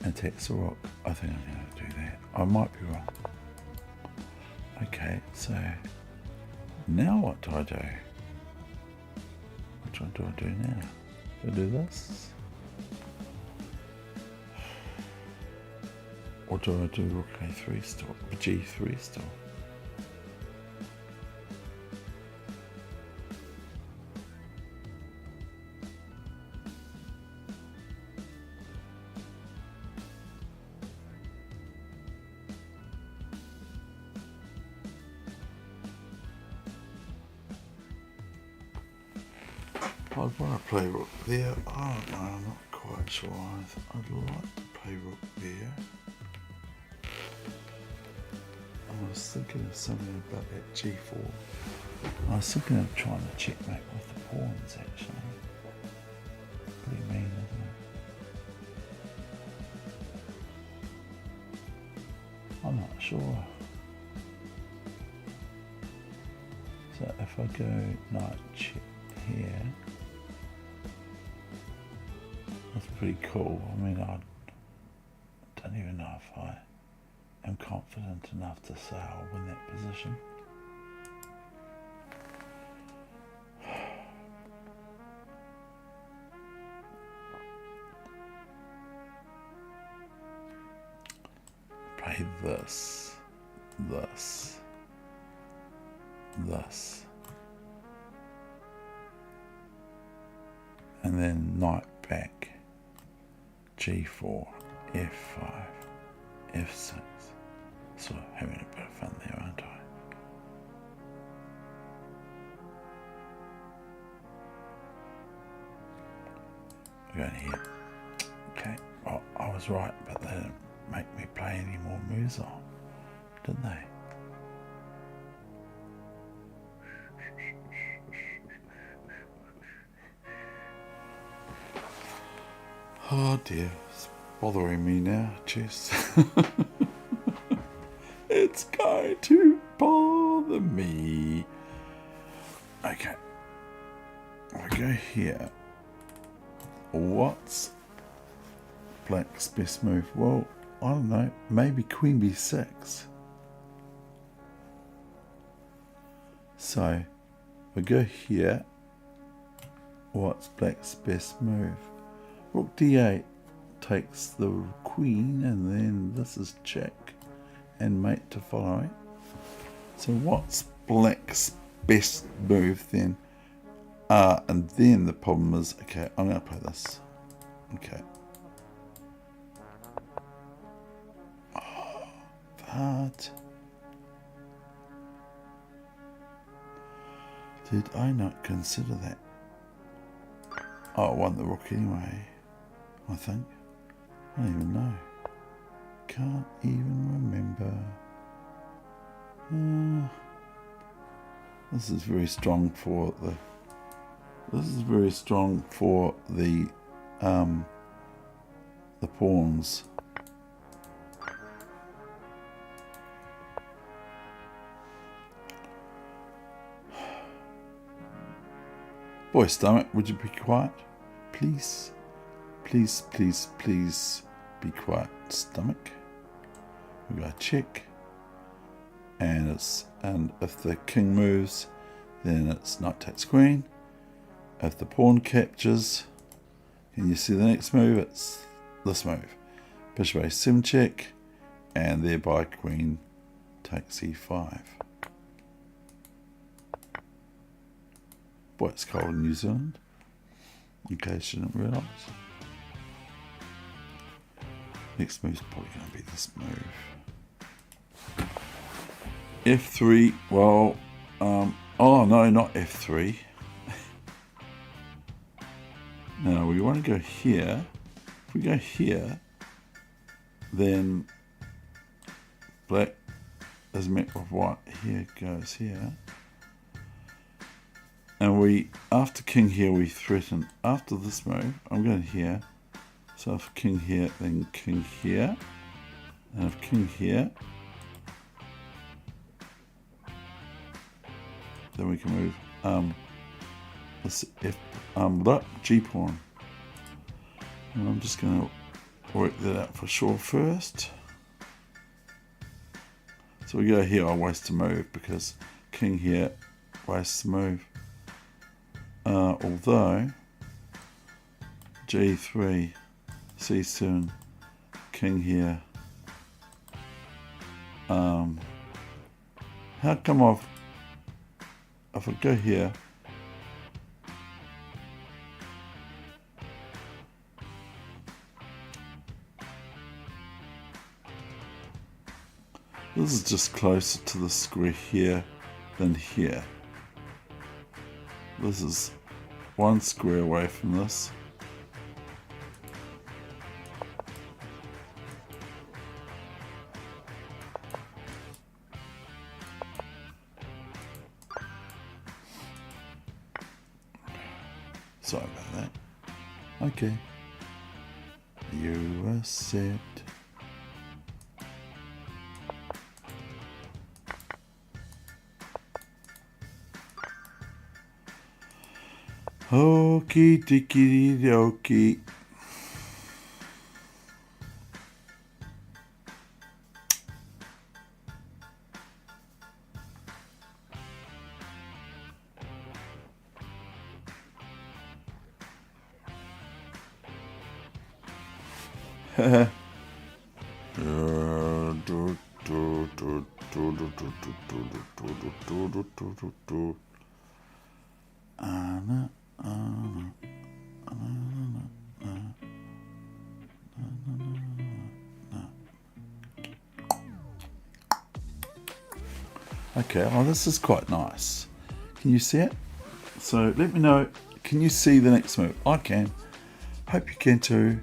and attacks the rook. I think I'm going to do that. I might be wrong. Okay, so now what do I do? Which one do I do now? Do I do this? Or do I do rook A3 still? G3 still? I'd want to play rook there. I don't know, I'm not quite sure. I'd like to play rook there. I was thinking of something about that G4. I was thinking of trying to checkmate with the pawns actually. Pretty mean, isn't it? I'm not sure. So if I go knight check here, that's pretty cool. I mean, I don't even know if I am confident enough to say I'll win that position. Play this, this, this, and then knight back. G4, F5, F6. So having a bit of fun there, aren't I? We're going here. Okay, well, I was right, but they didn't make me play any more moves on, didn't they? Oh dear, it's bothering me now, chess. It's going to bother me. Okay, I go here. What's black's best move? Well, I don't know, maybe queen b6. So, we go here. What's black's best move? Rook d8 takes the queen, and then this is check and mate to follow it. So what's black's best move then? And then the problem is, okay, I'm going to play this. Okay. Oh, but did I not consider that? Oh, I won the rook anyway, I think. I don't even know. Can't even remember. This is very strong for the. This is very strong for the pawns. Boy, stomach, would you be quiet? Please, please, please, please be quiet, stomach. We got a check, and if the king moves, then it's knight takes queen. If the pawn captures, can you see the next move? It's this move, bishop a7 check, and thereby queen takes e5. Boy, it's cold in New Zealand, in case you didn't realise. Next move's probably going to be this move. F3, well, oh no, not F3. Now we want to go here. If we go here, then black is met with white. Here goes here. And we, after king here, we threaten, after this move, I'm going here. So if king here, then king here. And if king here, then we can move this G pawn. And I'm just going to work that out for sure first. So we go here, I waste a move because king here wastes a move. Although G3, C7, king here. How come if I go here, this is just closer to the square here than here. This is one square away from this. Sorry about that. Okay. You are set. Okie dokie dokie. Okay, oh, this is quite nice. Can you see it? So let me know, can you see the next move? I can. Hope you can too.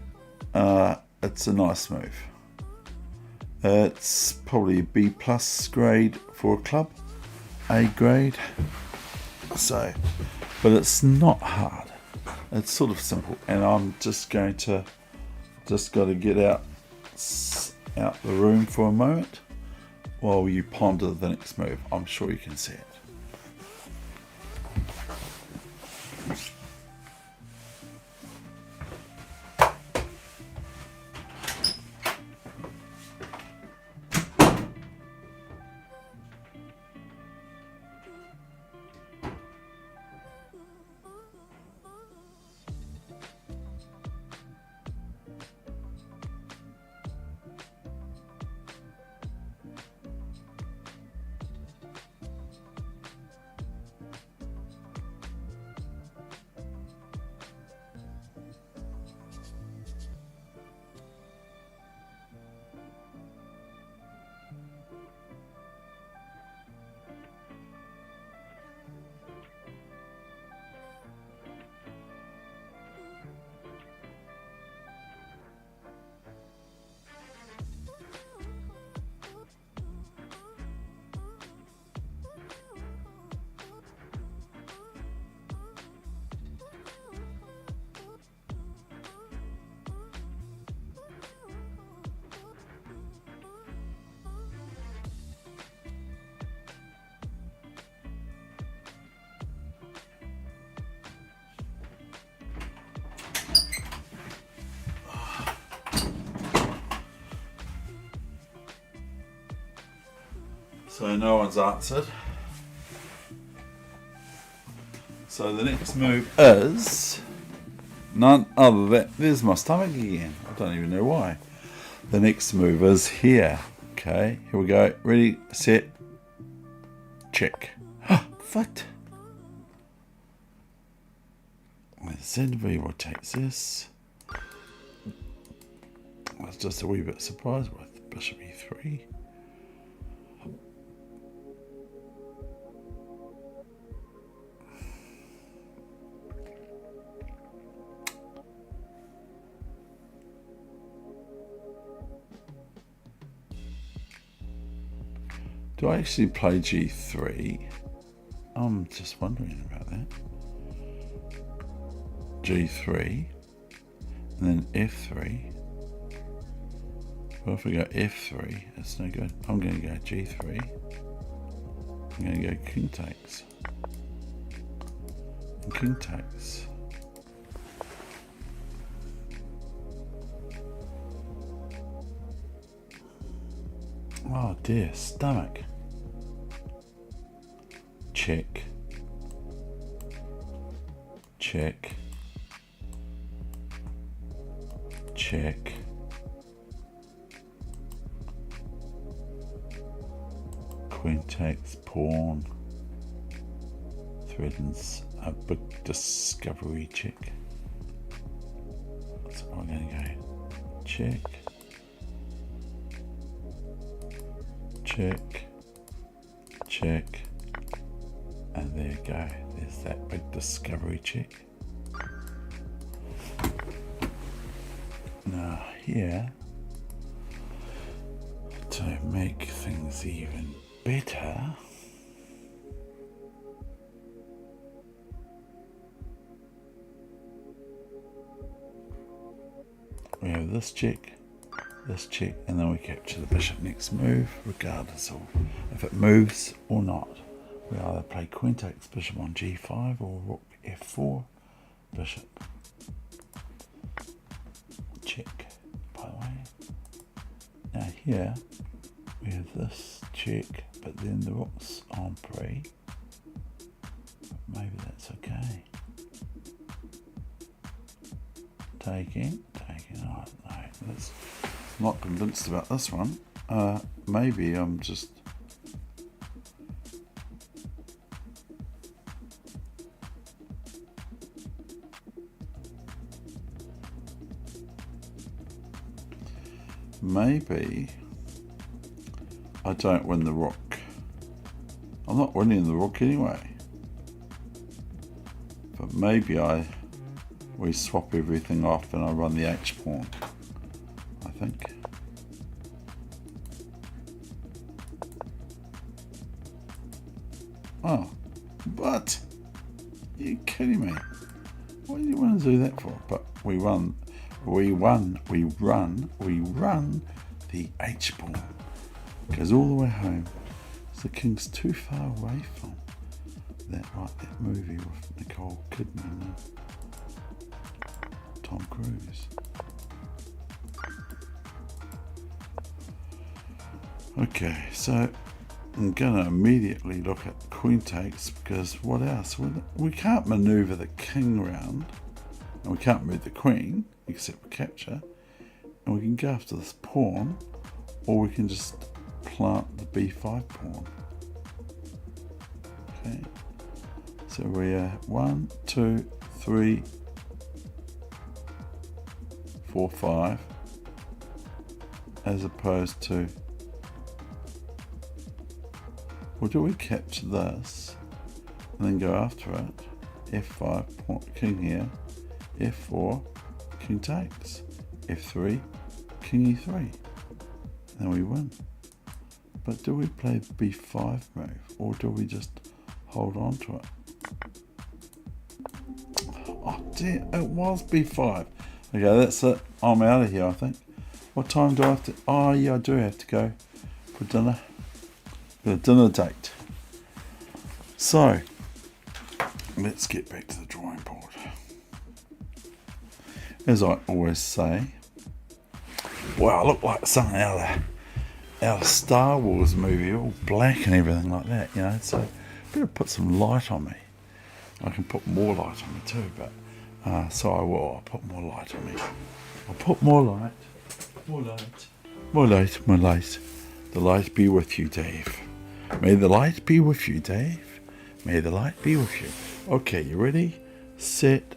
It's a nice move. It's probably a B plus grade for a club, A grade. So, but it's not hard. It's sort of simple, and I'm just going to Just got to get out the room for a moment while you ponder the next move. I'm sure you can see it. So no one's answered. So the next move is none other than, there's my stomach again. I don't even know why. The next move is here. Okay, here we go. Ready, set, check. What? ZV rotates this. I was just a wee bit surprised with bishop e3. Do I actually play g3? I'm just wondering about that. g3, and then f3. Well, if we go f3, that's no good. I'm going to go g3. I'm going to go king takes. And king takes. Oh dear, stomach. Check. Check. Check. Queen takes pawn. Threatens a big discovery check. So I'm going to go check. Check, check, and there you go. There's that big discovery check. Now here, to make things even better, we have this check, and then we capture the bishop next move, regardless of if it moves or not. We either play queen takes bishop on g5 or rook f4, bishop. Check, by the way. Now here, we have this check, but then the rook's on pre. Maybe that's okay. Taking, oh no, that's not convinced about this one. Maybe I'm just maybe I don't win the rook. I'm not winning the rook anyway. But maybe we swap everything off and I run the H pawn. I think. Oh, but are you kidding me? What do you want to do that for? But we run we run the H pawn. Goes all the way home. So the king's too far away from that movie with Nicole Kidman and Tom Cruise. Okay, so I'm going to immediately look at queen takes, because what else? We can't manoeuvre the king round, and we can't move the queen except for capture, and we can go after this pawn, or we can just plant the b5 pawn. Okay, so we are 1, 2, 3, 4, 5, as opposed to, or do we capture this and then go after it? F5, pawn, king here, F4, king takes, F3, king E3, and we win. But do we play the B5 move, or do we just hold on to it? Oh dear, it was B5. Okay, that's it. I'm out of here, I think. What time do I have to? Oh yeah, I do have to go for dinner. Got a dinner date. So, let's get back to the drawing board. As I always say, wow, I look like something out of Star Wars movie, all black and everything like that, you know, so better put some light on me. I can put more light on me too, but so I will. I'll put more light on me. I'll put more light. The light be with you, Dave. May the light be with you, Dave. May the light be with you. Okay, you ready? Set.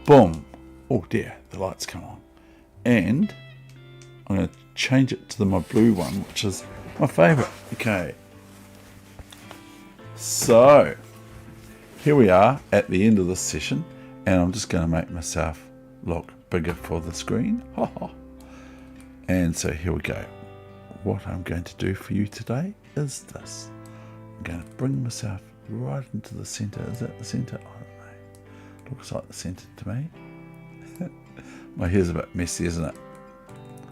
Boom. Oh dear, the light's come on. And I'm going to change it to my blue one, which is my favourite. Okay. So, here we are at the end of this session, and I'm just going to make myself look bigger for the screen. And so here we go. What I'm going to do for you today is this. I'm going to bring myself right into the centre. Is that the centre? I don't know. Looks like the centre to me. My hair's a bit messy, isn't it?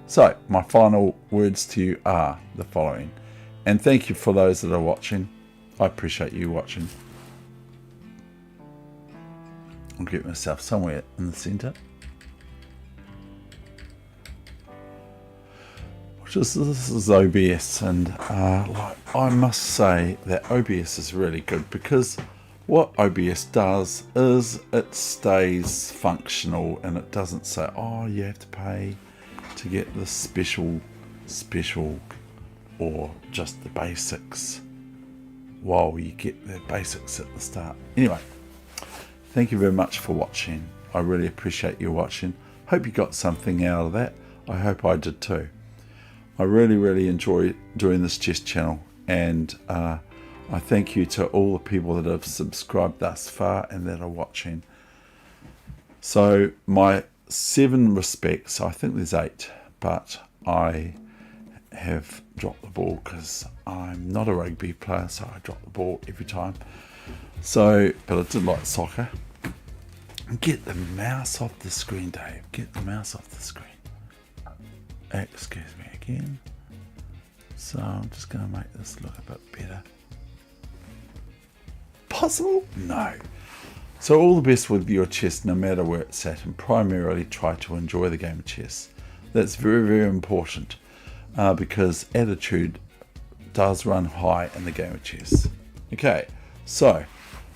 So, my final words to you are the following. And thank you for those that are watching. I appreciate you watching. I'll get myself somewhere in the centre. This is OBS, and like I must say that OBS is really good, because what OBS does is it stays functional, and it doesn't say, oh, you have to pay to get this special or just the basics, while you get the basics at the start. Anyway, thank you very much for watching. I really appreciate you watching. Hope you got something out of that. I hope I did too. I really enjoy doing this chess channel, and I thank you to all the people that have subscribed thus far and that are watching. So my 7 respects, I think there's 8, but I have dropped the ball because I'm not a rugby player, so I drop the ball every time. So, but I did like soccer. Get the mouse off the screen, Dave. Get the mouse off the screen. Excuse me again. So I'm just going to make this look a bit better. Possible? No. So all the best with your chess, no matter where it's at, and primarily try to enjoy the game of chess. That's very important, because attitude does run high in the game of chess. Okay, so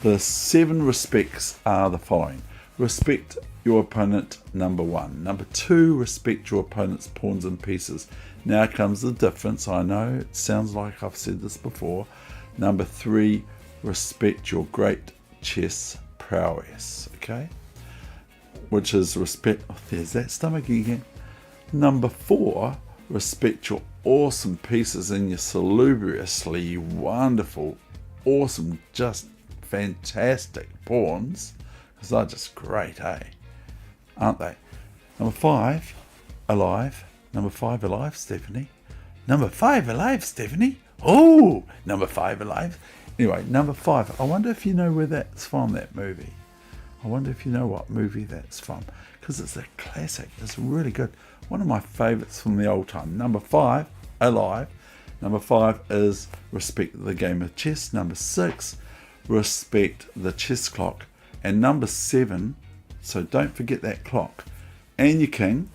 the 7 respects are the following. Respect your opponent, number 1. Number 2, respect your opponent's pawns and pieces. Now comes the difference. I know it sounds like I've said this before. Number 3, respect your great chess prowess. Okay, which is respect. Oh, there's that stomach again. Number 4, respect your awesome pieces and your salubriously wonderful, awesome, just fantastic pawns, because they're just great, eh? Aren't they? Number 5, alive. Number 5, alive, Stephanie. Number 5, alive, Stephanie. Oh, number 5, alive. Anyway, number 5. I wonder if you know where that's from, that movie. I wonder if you know what movie that's from, because it's a classic. It's really good. One of my favourites from the old time. Number 5, Alive. Number 5 is Respect the Game of Chess. Number 6, Respect the Chess Clock. And number 7, so don't forget that clock, and your king.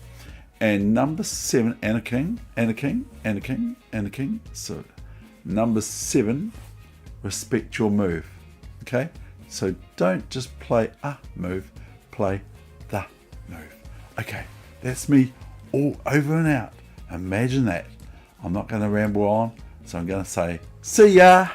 And number 7, and a king, and a king, and a king, and a king. So number 7, respect your move. Okay? So don't just play a move, play the move. Okay, that's me all over and out. Imagine that. I'm not going to ramble on, so I'm going to say, see ya!